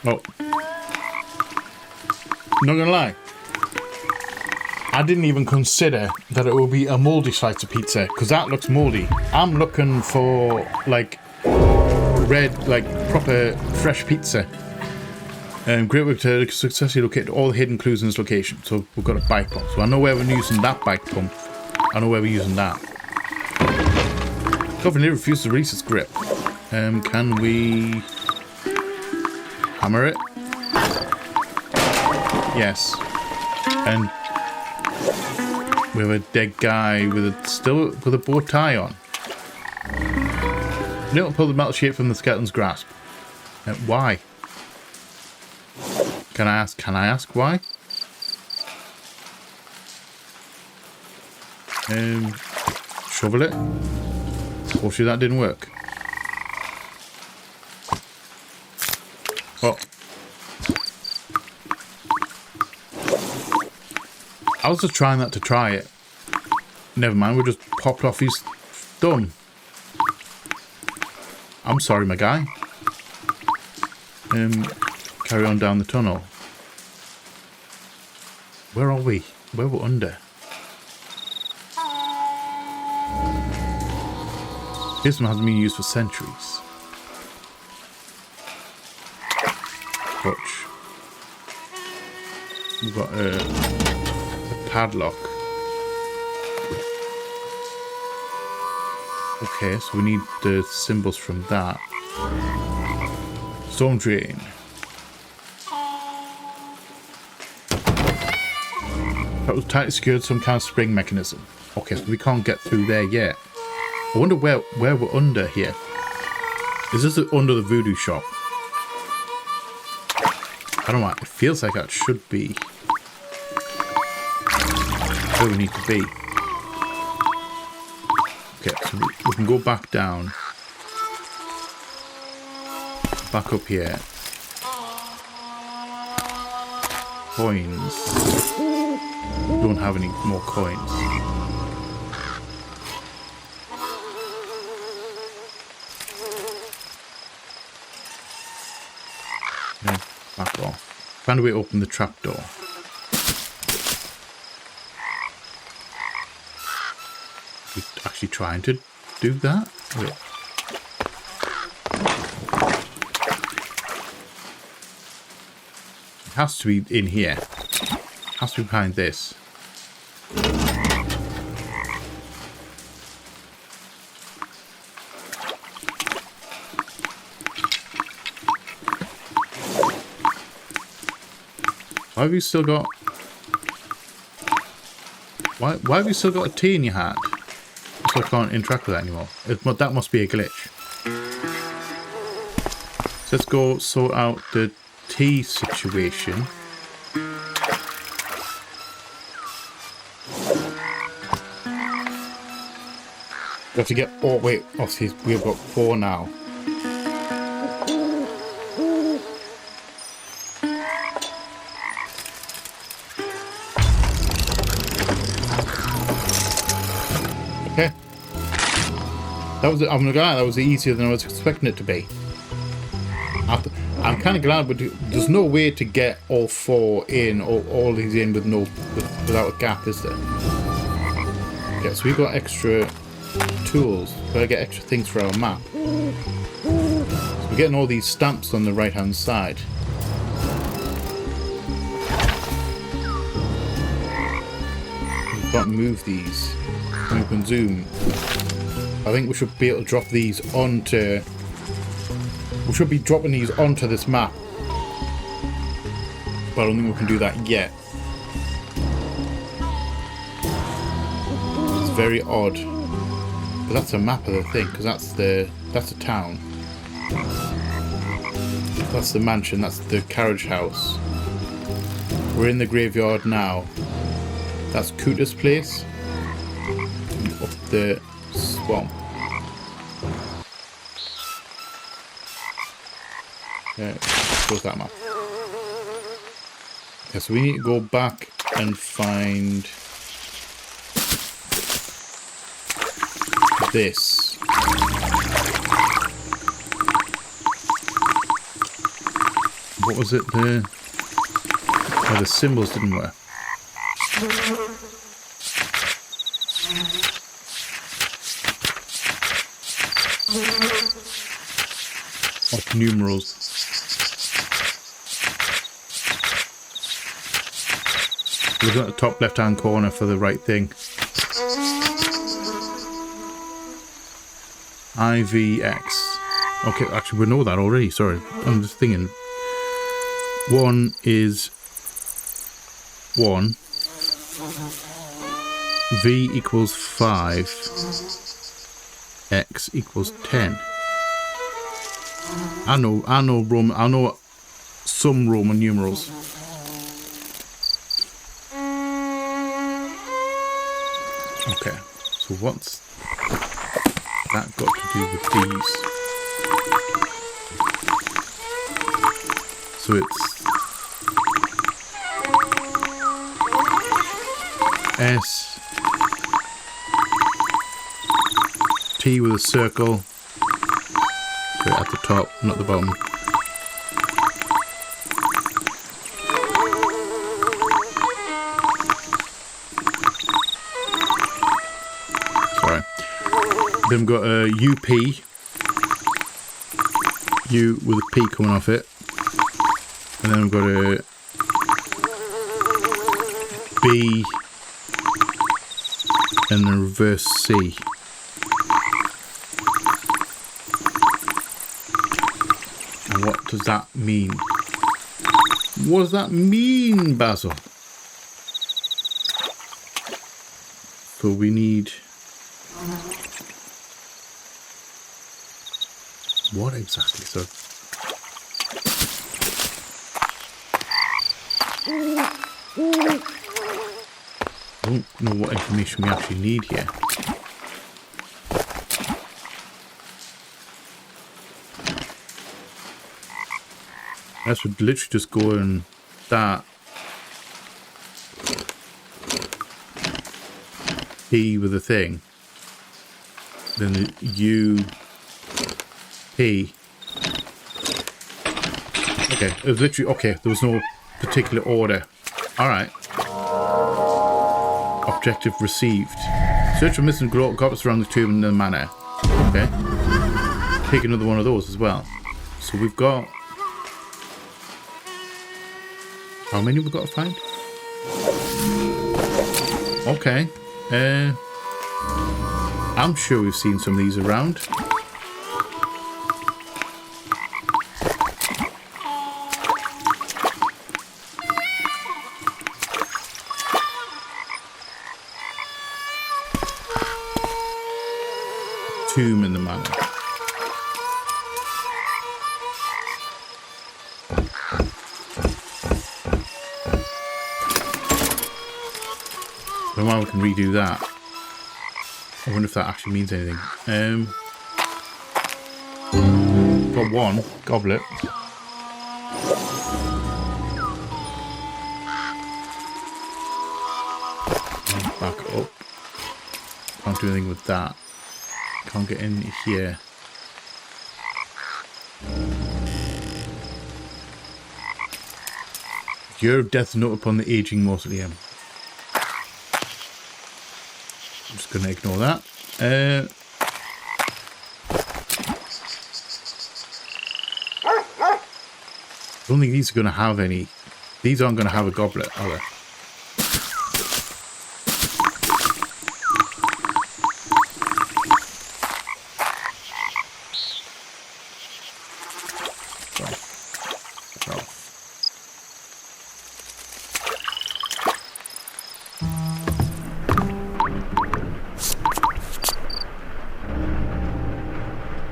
Oh. Not gonna lie. I didn't even consider that it would be a mouldy slice of pizza, because that looks mouldy. I'm looking for, like, red, like, proper fresh pizza. Great work to successfully locate all the hidden clues in this location. So we've got a bike pump. So I know where we're using that bike pump. I know where we're using that. Covenant refuses to release its grip. Can we hammer it? Yes. And we have a dead guy with a bow tie on. You don't pull the metal shape from the skeleton's grasp. Why? Can I ask why? Shovel it. Obviously that didn't work. Oh. I was just trying that to try it. Never mind, we just popped off his thumb. I'm sorry, my guy. Carry on down the tunnel. Where are we? Where we're under? This one hasn't been used for centuries. Touch. We've got a padlock. Okay, so we need the symbols from that. Storm drain. That was tightly secured, some kind of spring mechanism. Okay, so we can't get through there yet. I wonder where we're under here. Is this under the voodoo shop? I don't know. It feels like that should be where we need to be. Okay, so we can go back down. Back up here. Coins. Don't have any more coins. No, back off. Find a way to open the trapdoor. We actually trying to do that? Wait. It has to be in here. It has to be behind this. Why have you still got... Why have you still got a T in your hand? So I can't interact with that anymore. That must be a glitch. So let's go sort out the T situation. We have to get... Oh, wait. Obviously, we've got 4 now. Okay. That was... I'm glad that was easier than I was expecting it to be. I'm kind of glad, but there's no way to get all 4 in, all these in without a gap, is there? Okay, so we've got extra tools. Gotta get extra things for our map. So we're getting all these stamps on the right hand side. We've got to move these. Move and zoom. I think we should be able to drop these onto... We should be dropping these onto this map. But I don't think we can do that yet. It's very odd. But that's a map of the thing, because that's a town. That's the mansion, that's the carriage house. We're in the graveyard now. That's Kuta's place. Up the swamp. Okay, close that map. Okay, so we need to go back and find this. What was it? The symbols didn't work. Of numerals. Look at the top left hand corner for the right thing. IVX. Okay, actually we know that already, sorry. I'm just thinking. 1 is 1. V equals 5. X equals 10. I know some Roman numerals. Okay, so what's that got to do with these? So it's S T with a circle. So at the top, not the bottom. Sorry. Then we've got a UP. U with a P coming off it. And then we've got a B and then reverse C. What does that mean? What does that mean, Basil? So we need... What exactly? So... I don't know what information we actually need here. This would literally just go in that P with a thing. Then the U P. Okay, it was literally okay. There was no particular order. All right. Objective received. Search for missing goblets around the tomb in the manor. Okay. Take another one of those as well. So we've got... How many we've got to find? Okay. I'm sure we've seen some of these around. Tomb in the manor. Well, we can redo that. I wonder if that actually means anything. Got one goblet. Back up. Can't do anything with that. Can't get in here. Year of death note upon the aging mausoleum. I'm just going to ignore that. I don't think these are going to have any. These aren't going to have a goblet, are they?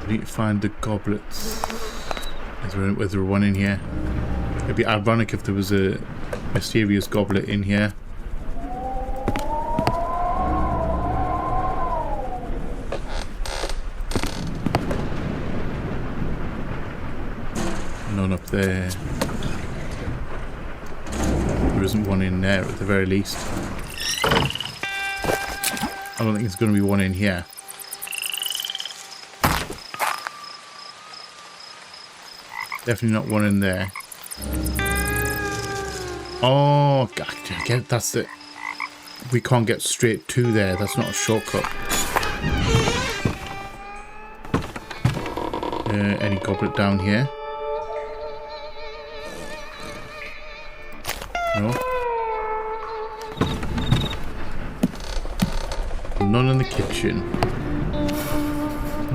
Need to find the goblets. Is there one in here? It'd be ironic if there was a mysterious goblet in here. None up there. There isn't one in there at the very least. I don't think there's going to be one in here. Definitely not one in there. Oh, God, that's it. We can't get straight to there. That's not a shortcut. Any goblet down here? No. None in the kitchen.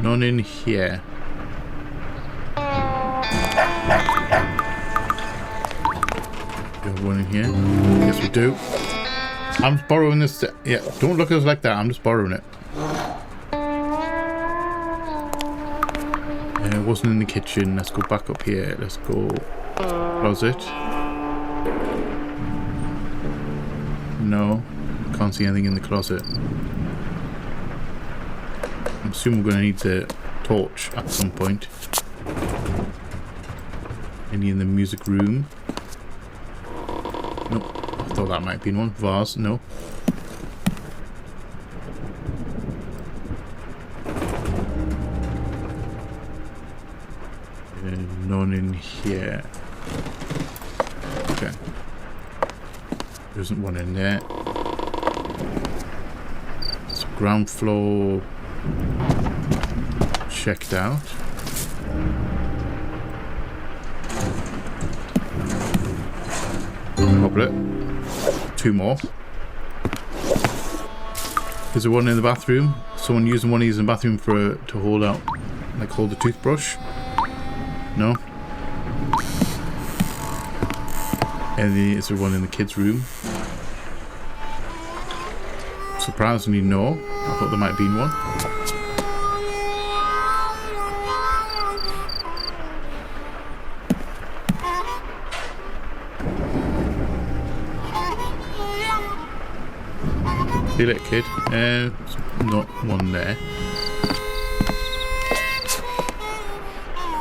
None in here. One in here. Yes, we do. I'm just borrowing this. Yeah, don't look at us like that. I'm just borrowing it. It wasn't in the kitchen. Let's go back up here. Let's go closet. No, can't see anything in the closet. I'm assuming we're going to need the torch at some point. Any in the music room? Nope. I thought that might have been one. Vase, no. None in here. Okay. There isn't one in there. So ground floor checked out. Goblet. Two more. Is there one in the bathroom? Someone using one of these in the bathroom to hold out, like hold the toothbrush? No? And is there one in the kids' room? Surprisingly, no. I thought there might have been one. Feel it, kid. Not one there.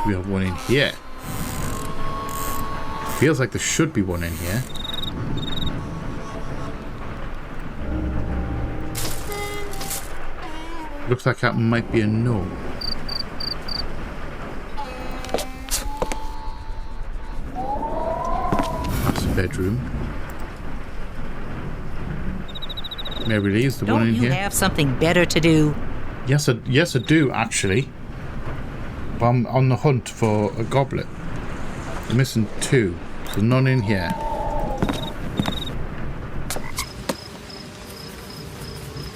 We have one in here. Feels like there should be one in here. Looks like that might be a no. That's the bedroom. Mary Lee, is the one in here? Don't you have something better to do? Yes, I do actually. But I'm on the hunt for a goblet. I'm missing 2, so none in here.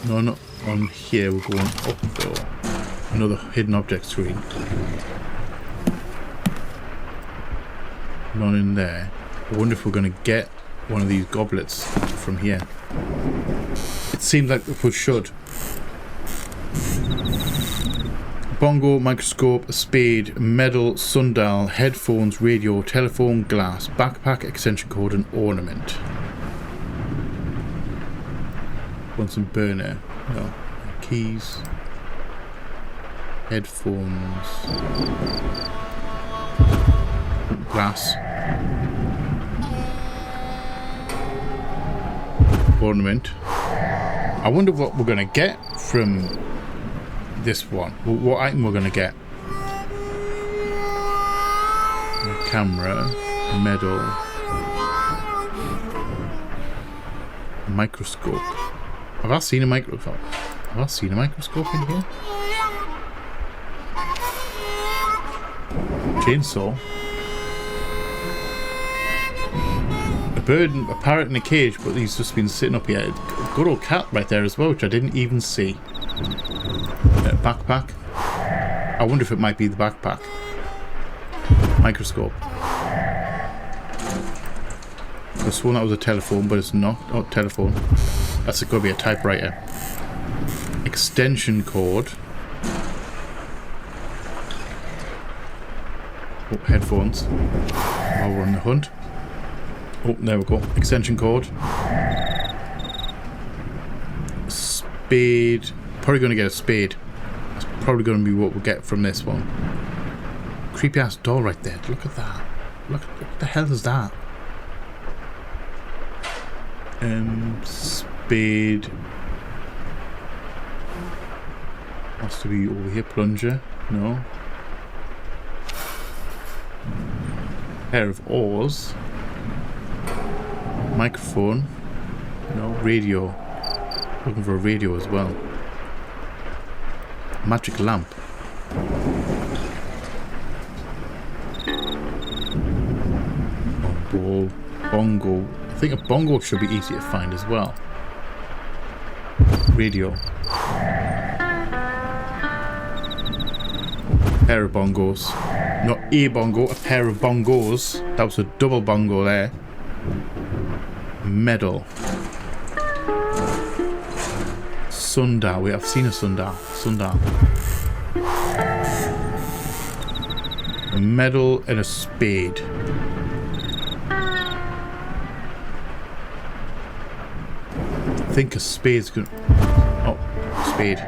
None on here. We're going up though. Another hidden object screen. None in there. I wonder if we're going to get one of these goblets from here. It seems like we should. Bongo, microscope, a spade, medal, sundial, headphones, radio, telephone, glass, backpack, extension cord, and ornament. Bunsen burner. No. Keys. Headphones. Glass. Ornament. I wonder what we're going to get from this one. What item we're going to get. A camera. A medal. A microscope. Have I seen a microscope? Have I seen a microscope in here? Chainsaw. A bird, a parrot in a cage, but he's just been sitting up here. A good old cat right there as well, which I didn't even see. A backpack. I wonder if it might be the backpack. Microscope. I sworn that was a telephone, but it's not. Oh, telephone. That's going to be a typewriter. Extension cord. Oh, headphones. While we're on the hunt. Oh, there we go. Extension cord. Spade. Probably going to get a spade. That's probably going to be what we'll get from this one. Creepy ass doll right there. Look at that. Look, what the hell is that? Spade. Has to be over here. Plunger. No. Pair of oars. Microphone. No. Radio. Looking for a radio as well. Magic lamp. Oh, ball. Bongo. I think a bongo should be easy to find as well. Radio. Pair of bongos. Not a bongo, a pair of bongos. That was a double bongo there. Medal. Sundial. Wait, I've seen a sundial. Sundial. A medal and a spade. I think a spade's gonna... Oh, spade.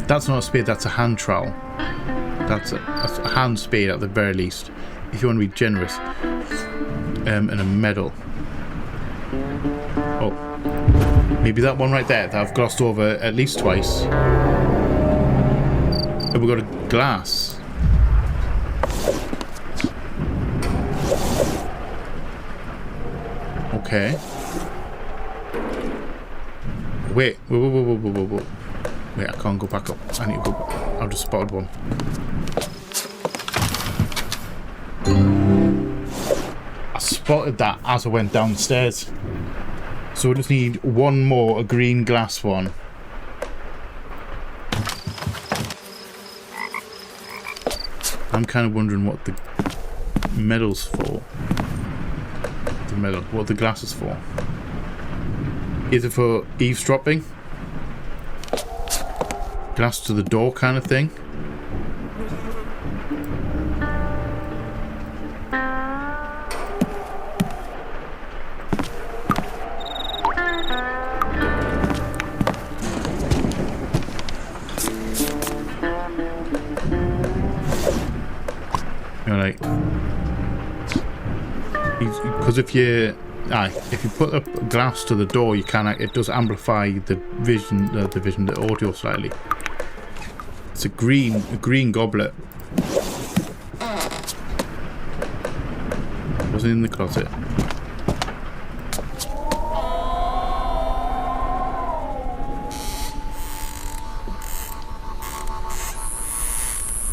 That's not a spade, that's a hand trowel. That's a hand spade at the very least, if you want to be generous. And a medal. Oh, maybe that one right there that I've glossed over at least twice. And we've got a glass. Okay. Wait. Wait, I can't go back up. I need to go back. I've just spotted one. I spotted that as I went downstairs. So we just need one more, a green glass one. I'm kind of wondering what the medal's for. the middle. What are the glasses for? Is it for eavesdropping? Glass to the door kind of thing? Like, because if you put a glass to the door, you can, it does amplify the vision, the audio slightly. It's a green goblet. Wasn't in the closet.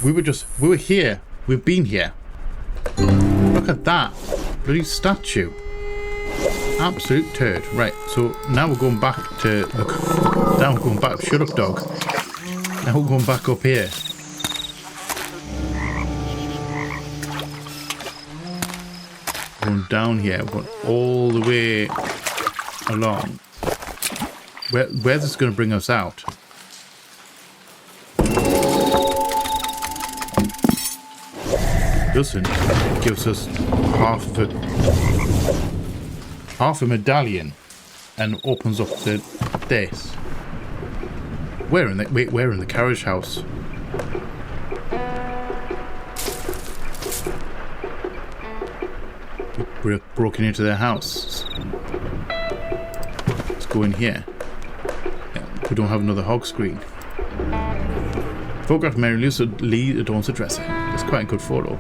We were here. We've been here. Look at that. Bloody statue. Absolute turd. Right, so now we're going back to the... Now we're going back... Shut up, dog. Now we're going back up here. Going down here. We're going all the way along. Where's this going to bring us out? Doesn't. It gives us half a medallion and opens up to this. We're in the carriage house. We're broken into their house. Let's go in here. Yeah, we don't have another hog screen. Photograph Mary Lee adorns the dresser. It's quite a good photo.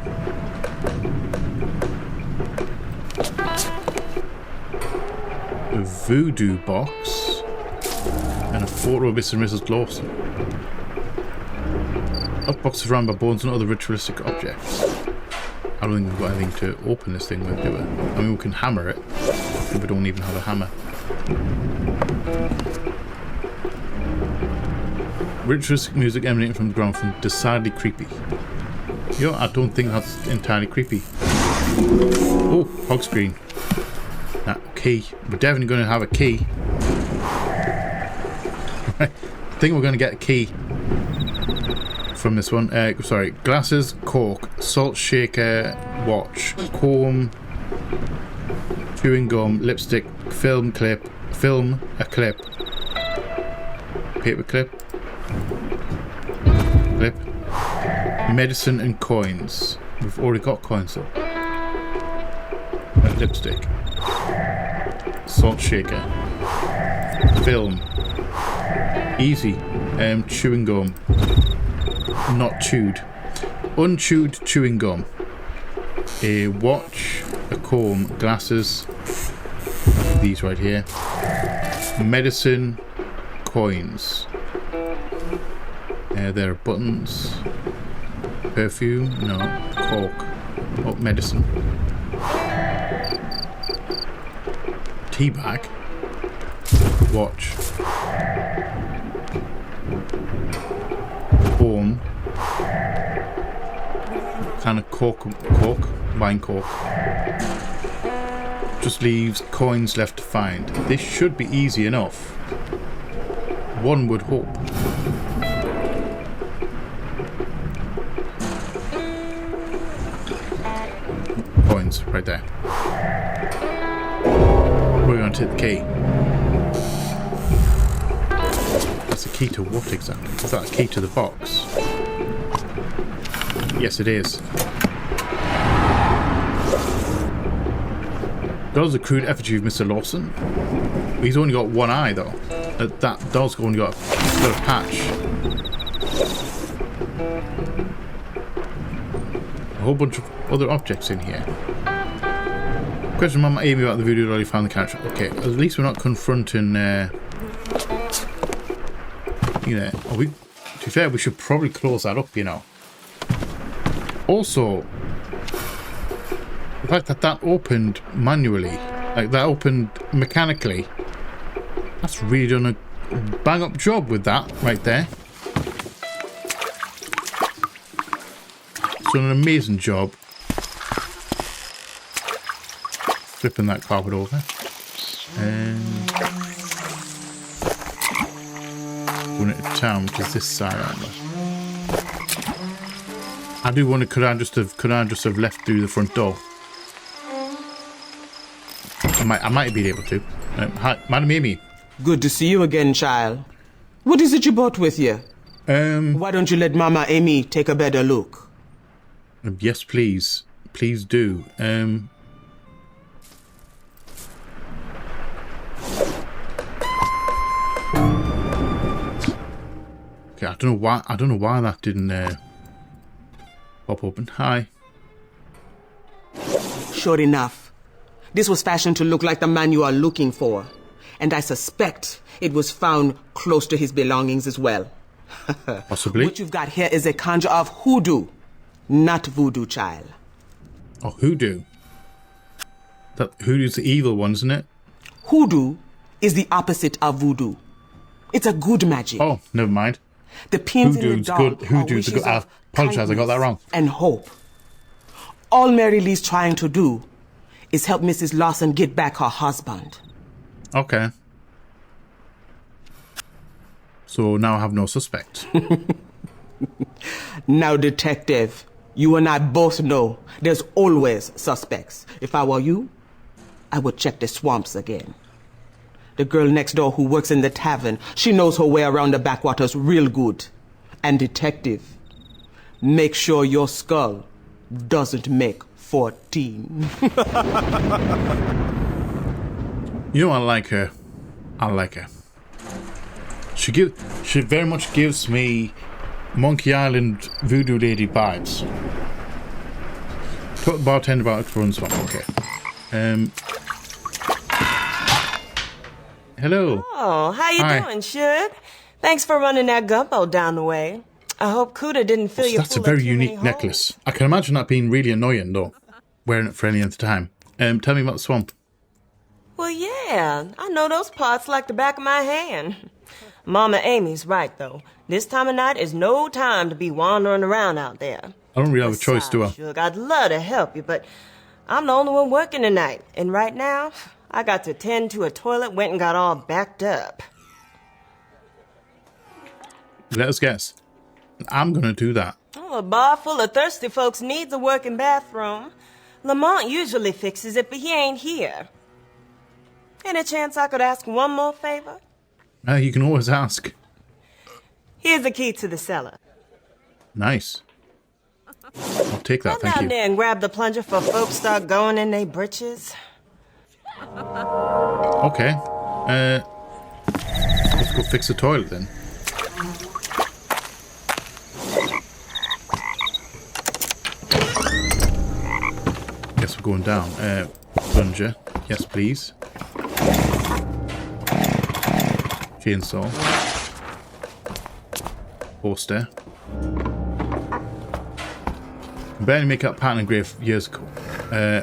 A voodoo box and a photo of Mr. and Mrs. Lawson. That box is surrounded by bones and other ritualistic objects. I don't think we've got anything to open this thing with, do we? I mean, we can hammer it, but we don't even have a hammer. Ritualistic music emanating from the ground from decidedly creepy. Yo, I don't think that's entirely creepy. Oh, hog screen. That key. We're definitely going to have a key. I think we're going to get a key from this one. Sorry, glasses, cork, salt shaker, watch, comb, chewing gum, lipstick, film, a clip, paper clip, medicine and coins. We've already got coins though. Lipstick, salt shaker, film, easy, chewing gum, not chewed, unchewed chewing gum, a watch, a comb, glasses, these right here, medicine, coins. There are buttons, perfume, no, cork, oh, medicine, tea bag, watch, comb, kind of cork, wine cork. Just leaves coins left to find. This should be easy enough. One would hope. Coins right there. We're going to take the key. That's the key to what exactly? Is that a key to the box? Yes, it is. That was a crude effigy of Mr. Lawson. He's only got one eye, though. That doll's only got a patch. A whole bunch of other objects in here. Question Mama Amy about the video already found the character. Okay, at least we're not confronting. You know, to be fair, we should probably close that up. You know. Also, the fact that opened manually, like that opened mechanically, that's really done a bang up job with that right there. It's done an amazing job. flipping that carpet over. Going into town, which is this side, aren't I do wonder, could I just have left through the front door? I might have been able to. Hi, Madam Amy. Good to see you again, child. What is it you brought with you? Why don't you let Mama Amy take a better look? Yes, please. Please do. Okay, I don't know why that didn't pop open. Hi. Sure enough, this was fashioned to look like the man you are looking for. And I suspect it was found close to his belongings as well. Possibly. What you've got here is a conjure of hoodoo, not voodoo, child. Oh, hoodoo. That hoodoo's the evil one, isn't it? Hoodoo is the opposite of voodoo. It's a good magic. Oh, never mind. The pins in the Hoodoo's doll good. are Hoodoo's wishes good. I of apologize, I got that wrong. and hope. All Mary Lee's trying to do is help Mrs. Lawson get back her husband. Okay. So now I have no suspect. Now, detective, you and I both know there's always suspects. If I were you, I would check the swamps again. The girl next door who works in the tavern, she knows her way around the backwaters real good. And detective, make sure your skull doesn't make 14. You know, I like her. I like her. She very much gives me Monkey Island Voodoo Lady vibes. Talk to the bartender about exploring swamp. Okay. Hello. Oh, how you Hi. doing, Suge? Thanks for running that gumbo down the way. I hope Cuda didn't fill you That's a full very of too unique many necklace. holes. I can imagine that being really annoying, though. Wearing it for any other time. Tell me about the swamp. Well, yeah, I know those parts like the back of my hand. Mama Amy's right, though. This time of night is no time to be wandering around out there. I don't really have a choice, do I? Besides, Suge, I'd love to help you, but I'm the only one working tonight. And right now, I got to tend to a toilet went and got all backed up. Let us guess. I'm gonna do that. Oh, a bar full of thirsty folks needs a working bathroom. Lamont usually fixes it, but he ain't here. Any chance I could ask one more favor? You can always ask. Here's the key to the cellar. Nice. I'll take that, Go thank down you. there and grab the plunger for folks start going in their britches. Okay. Let's go fix the toilet then. Guess we're going down. Plunger. Yes, please. Chainsaw. Poster. Can barely make out pattern engraved years ago.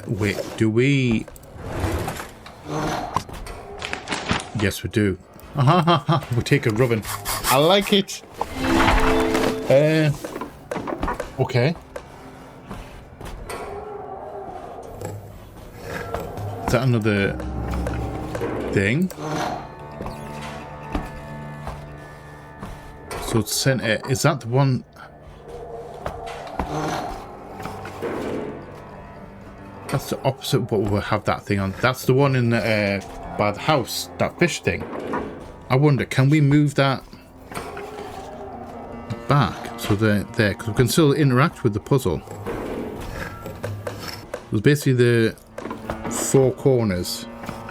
Wait, do we... Yes, we do. We'll take a rubbing. I like it. Okay. Is that another thing? So it's center. Is that the one? That's the opposite of what we'll have that thing on. That's the one in the by the house, that fish thing. I wonder, can we move that back so they're there? Because we can still interact with the puzzle. There's basically the four corners,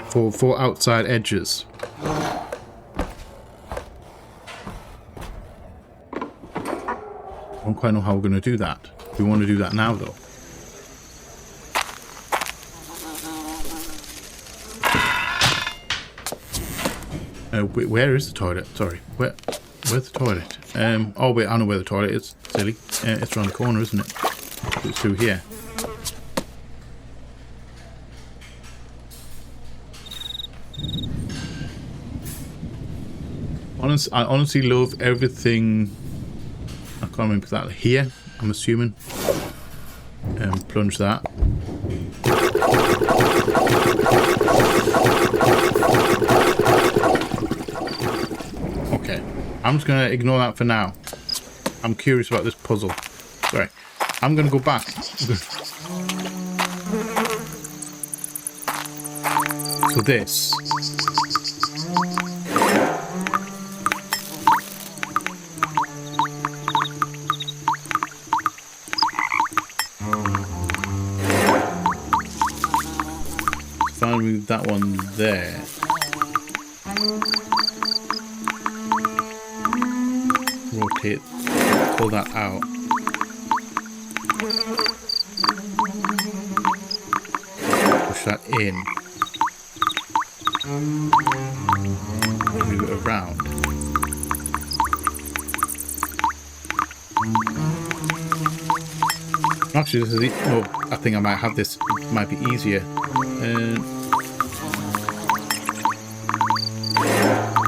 four outside edges. I don't quite know how we're going to do that. We want to do that now, though. Where is the toilet? Sorry, where's the toilet? Oh wait, I know where the toilet is. Silly, it's around the corner, isn't it? It's through here. I honestly love everything. I can't remember that here. I'm assuming. Plunge that. Okay, I'm just going to ignore that for now. I'm curious about this puzzle. Sorry. I'm going to go back. So this. If I remove that one there. Rotate, pull that out. Push that in. Move it around. Actually, this is no. I think I might have this. It might be easier.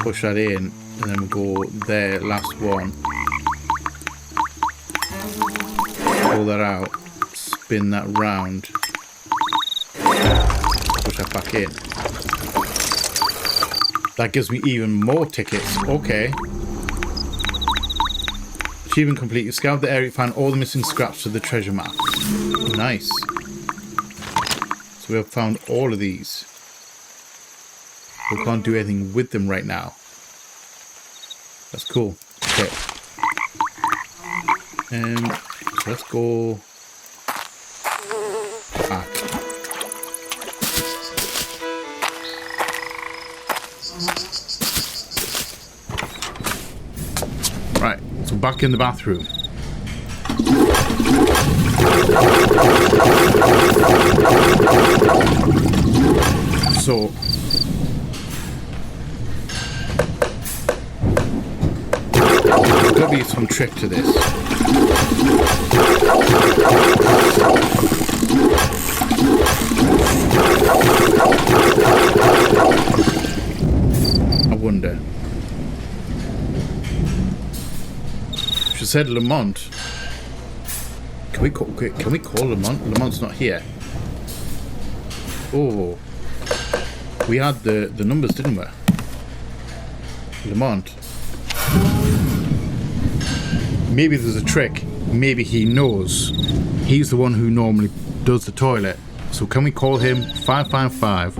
Push that in, and then go there. Last one. Pull that out. Spin that round. Push that back in. That gives me even more tickets. Okay. Achievement complete. You scoured the area, found all the missing scraps to the treasure map. Nice. So we have found all of these. We can't do anything with them right now. That's cool. Okay. So let's go back. Right. So back in the bathroom. So there's got to be some trick to this. I wonder. She said Lamont. Can we call Lamont? Lamont's not here. Oh, we had the numbers, didn't we? Lamont. Maybe there's a trick. Maybe he knows. He's the one who normally does the toilet. So can we call him 555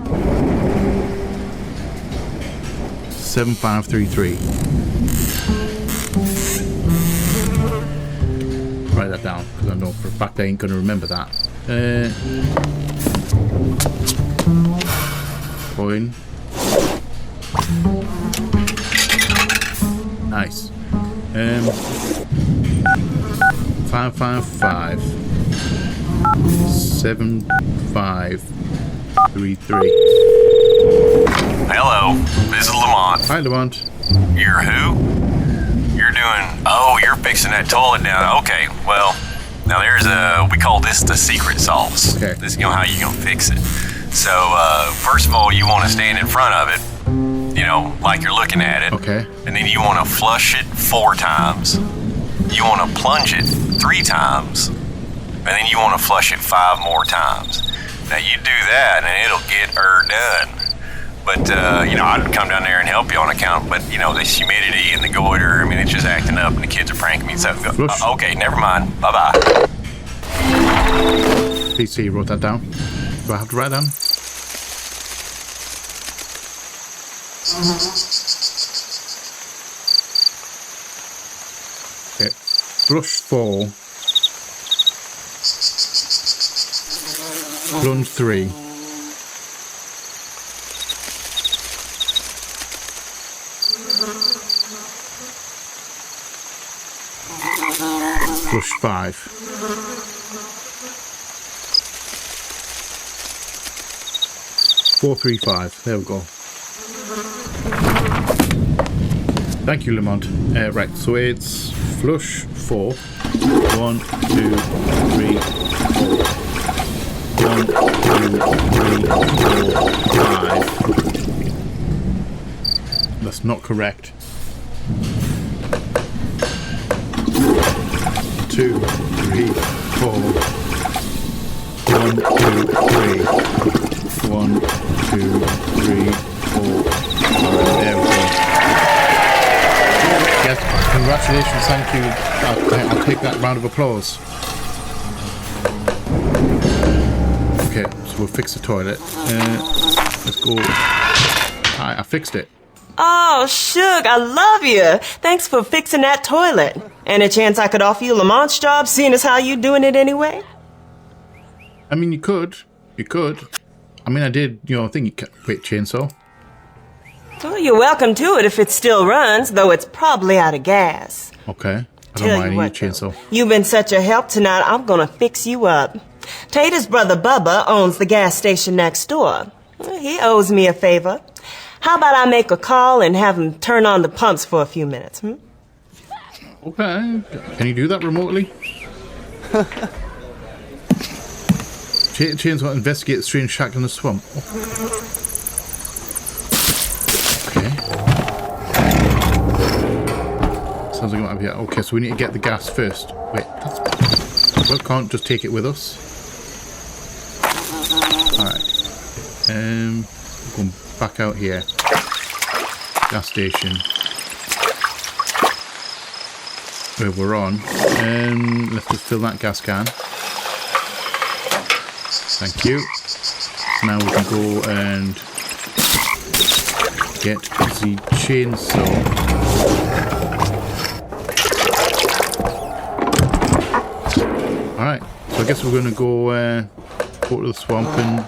7533? Write that down because I know for a fact I ain't gonna remember that. Coin. Nice. 555 7533. Hello, this is Lamont. Hi, Lamont. You're who? You're doing... Oh, you're fixing that toilet down. Okay, well, now there's we call this the secret sauce. Okay. This is how you gonna fix it. So, first of all, you want to stand in front of it, like you're looking at it. Okay. And then you want to flush it 4 times. You want to plunge it 3 times. And then you want to flush it 5 more times. Now, you do that, and it'll get her done. But, I'd come down there and help you on account, but, this humidity and the goiter, it's just acting up, and the kids are pranking me. So, okay, never mind. Bye-bye. Please see you wrote that down. Do I have to write down? Okay. Flush 4. Plunge 3. Flush 5. 4, 3, 5. There we go. Thank you, Lamont. Right, so it's flush 4. 1, 2, 3, 4. 1, 2, 3, 4, 5. That's not correct. 2, 3, 4. 1, 2, 3, 4, 1, 2, 3, 4. Alright, there we go. Yes, congratulations, thank you. I'll take that round of applause. Okay, so we'll fix the toilet. Let's go. Alright, I fixed it. Oh, Suge, I love you. Thanks for fixing that toilet. Any chance I could offer you a Lamont's job, seeing as how you doing it anyway? I mean, you could. You could. I mean, I did, I think you could. Wait, chainsaw? Well, you're welcome to it if it still runs, though it's probably out of gas. Okay. I Tell don't you mind what, any chainsaw. you've been such a help tonight, I'm gonna fix you up. Tater's brother Bubba owns the gas station next door. He owes me a favor. How about I make a call and have him turn on the pumps for a few minutes, Okay. Can you do that remotely? Chainsaw investigate the strange shack in the swamp. Okay. Sounds like it might be. Okay, so we need to get the gas first. Wait, we can't just take it with us. Alright. Going back out here. Gas station. Where we're on. Let's just fill that gas can. Thank you. So now we can go and get the chainsaw. Alright, so I guess we're going to go to the swamp and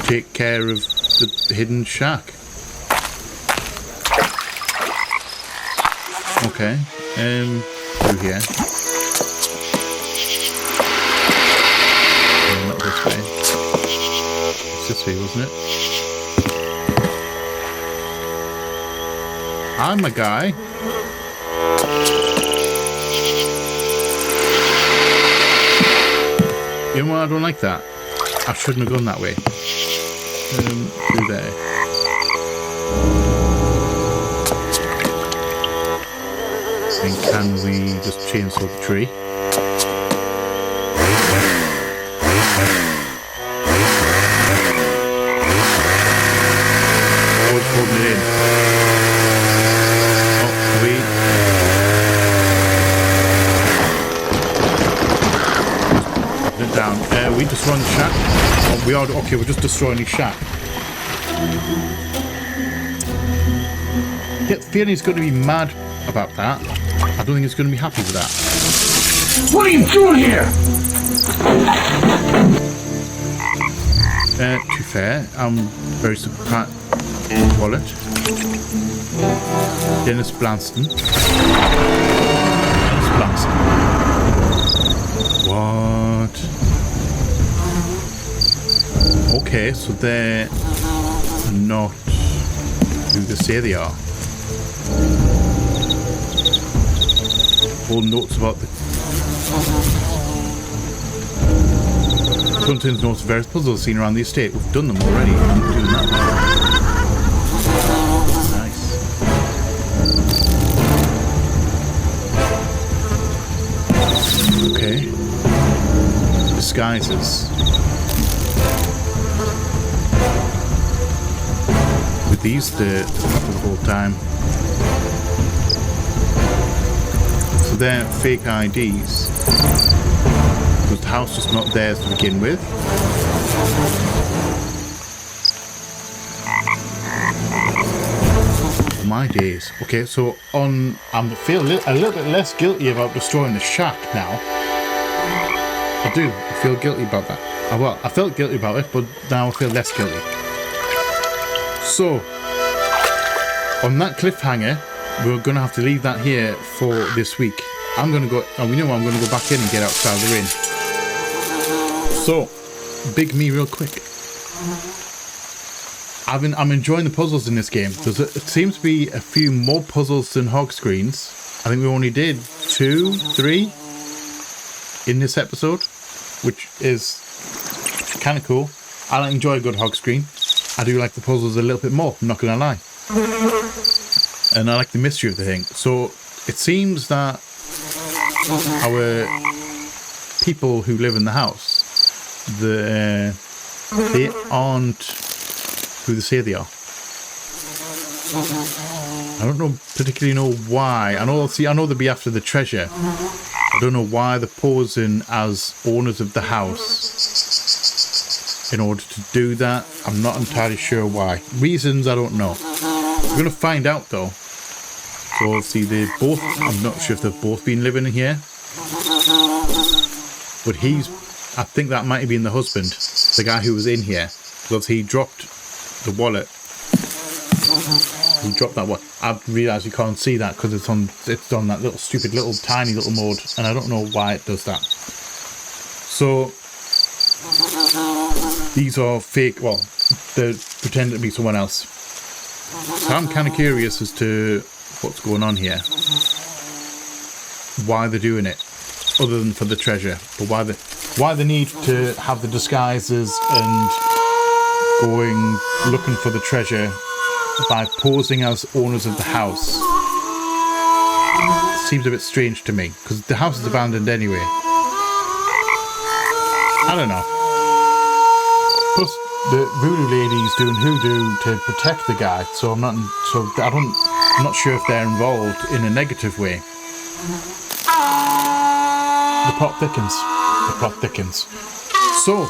take care of the hidden shack. Okay, through here. Not this way. It's this way, wasn't it? I'm a guy. You know what? I don't like that. I shouldn't have gone that way. Through there. And can we just chainsaw the tree? Oh, it's holding it in. Oh, wait. Put it down. We destroying the shack? Oh, we are. Okay, we're just destroying the shack. Get the feeling he's going to be mad about that. I don't think he's going to be happy with that. What are you doing here? To be fair, I'm very surprised. Wallet. Dennis Blanston. Dennis Blanston. What? Okay, so they're not who they say they are. All notes about the contains notes of various puzzles seen around the estate. We've done them already. I'm doing that now. Nice. Okay. Disguises. With these the whole time. So they're fake IDs. Because the house was not theirs to begin with. Oh my days. Okay, so I feel a little bit less guilty about destroying the shack now. I do. I feel guilty about that. Well, I felt guilty about it, but now I feel less guilty. So, on that cliffhanger, we're going to have to leave that here for this week. I'm going to go, we know I'm going to go back in and get outside the rain. So, big me real quick. I'm enjoying the puzzles in this game. It seems to be a few more puzzles than hog screens. I think we only did 2, 3 in this episode, which is kind of cool. I enjoy a good hog screen. I do like the puzzles a little bit more, I'm not going to lie. And I like the mystery of the thing. So it seems that our people who live in the house, They aren't who they say they are. I don't particularly know why. I know they'll be after the treasure. I don't know why they're posing as owners of the house in order to do that. I'm not entirely sure why. Reasons, I don't know. We're going to find out though. So obviously I'm not sure if they've both been living in here. But I think that might have been the husband, the guy who was in here. Because he dropped the wallet. He dropped that wallet. I've realised you can't see that because it's on that little stupid little tiny little mode, and I don't know why it does that. So these are fake. Well, they're pretending to be someone else. So I'm kind of curious as to what's going on here. Why they're doing it, other than for the treasure, but why the need to have the disguises and going looking for the treasure by posing as owners of the house. Seems a bit strange to me, because the house is abandoned anyway. I don't know. Plus, the voodoo lady's doing hoodoo to protect the guy, so I'm not sure if they're involved in a negative way. The plot thickens. The plot thickens. So,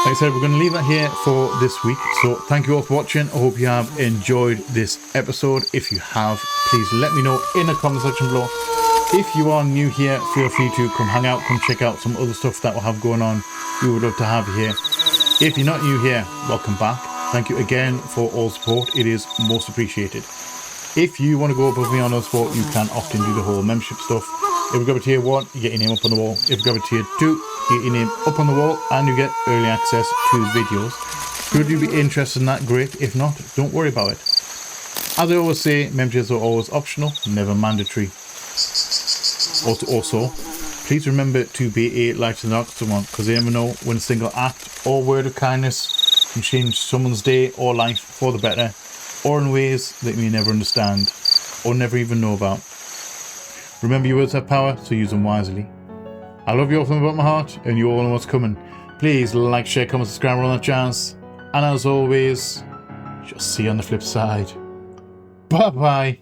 like I said, we're going to leave that here for this week. So thank you all for watching. I hope you have enjoyed this episode. If you have, please let me know in the comment section below. If you are new here, feel free to come hang out, come check out some other stuff that we'll have going on. We would love to have you here. If you're not new here, welcome back. Thank you again for all support. It is most appreciated. If you want to go above me on our support, you can often do the whole membership stuff. If we go to tier 1, you get your name up on the wall. If we go to tier 2, you get your name up on the wall and you get early access to the videos. Could you be interested in that? Great. If not, don't worry about it. As I always say, memberships are always optional, never mandatory. Also, please remember to be a light in the dark to someone, because you never know when a single act or word of kindness can change someone's day or life for the better, or in ways that you may never understand or never even know about. Remember, your words have power, so use them wisely. I love you all from the bottom of my heart, and you all know what's coming. Please like, share, comment, subscribe on that chance. And as always, just see you on the flip side. Bye bye.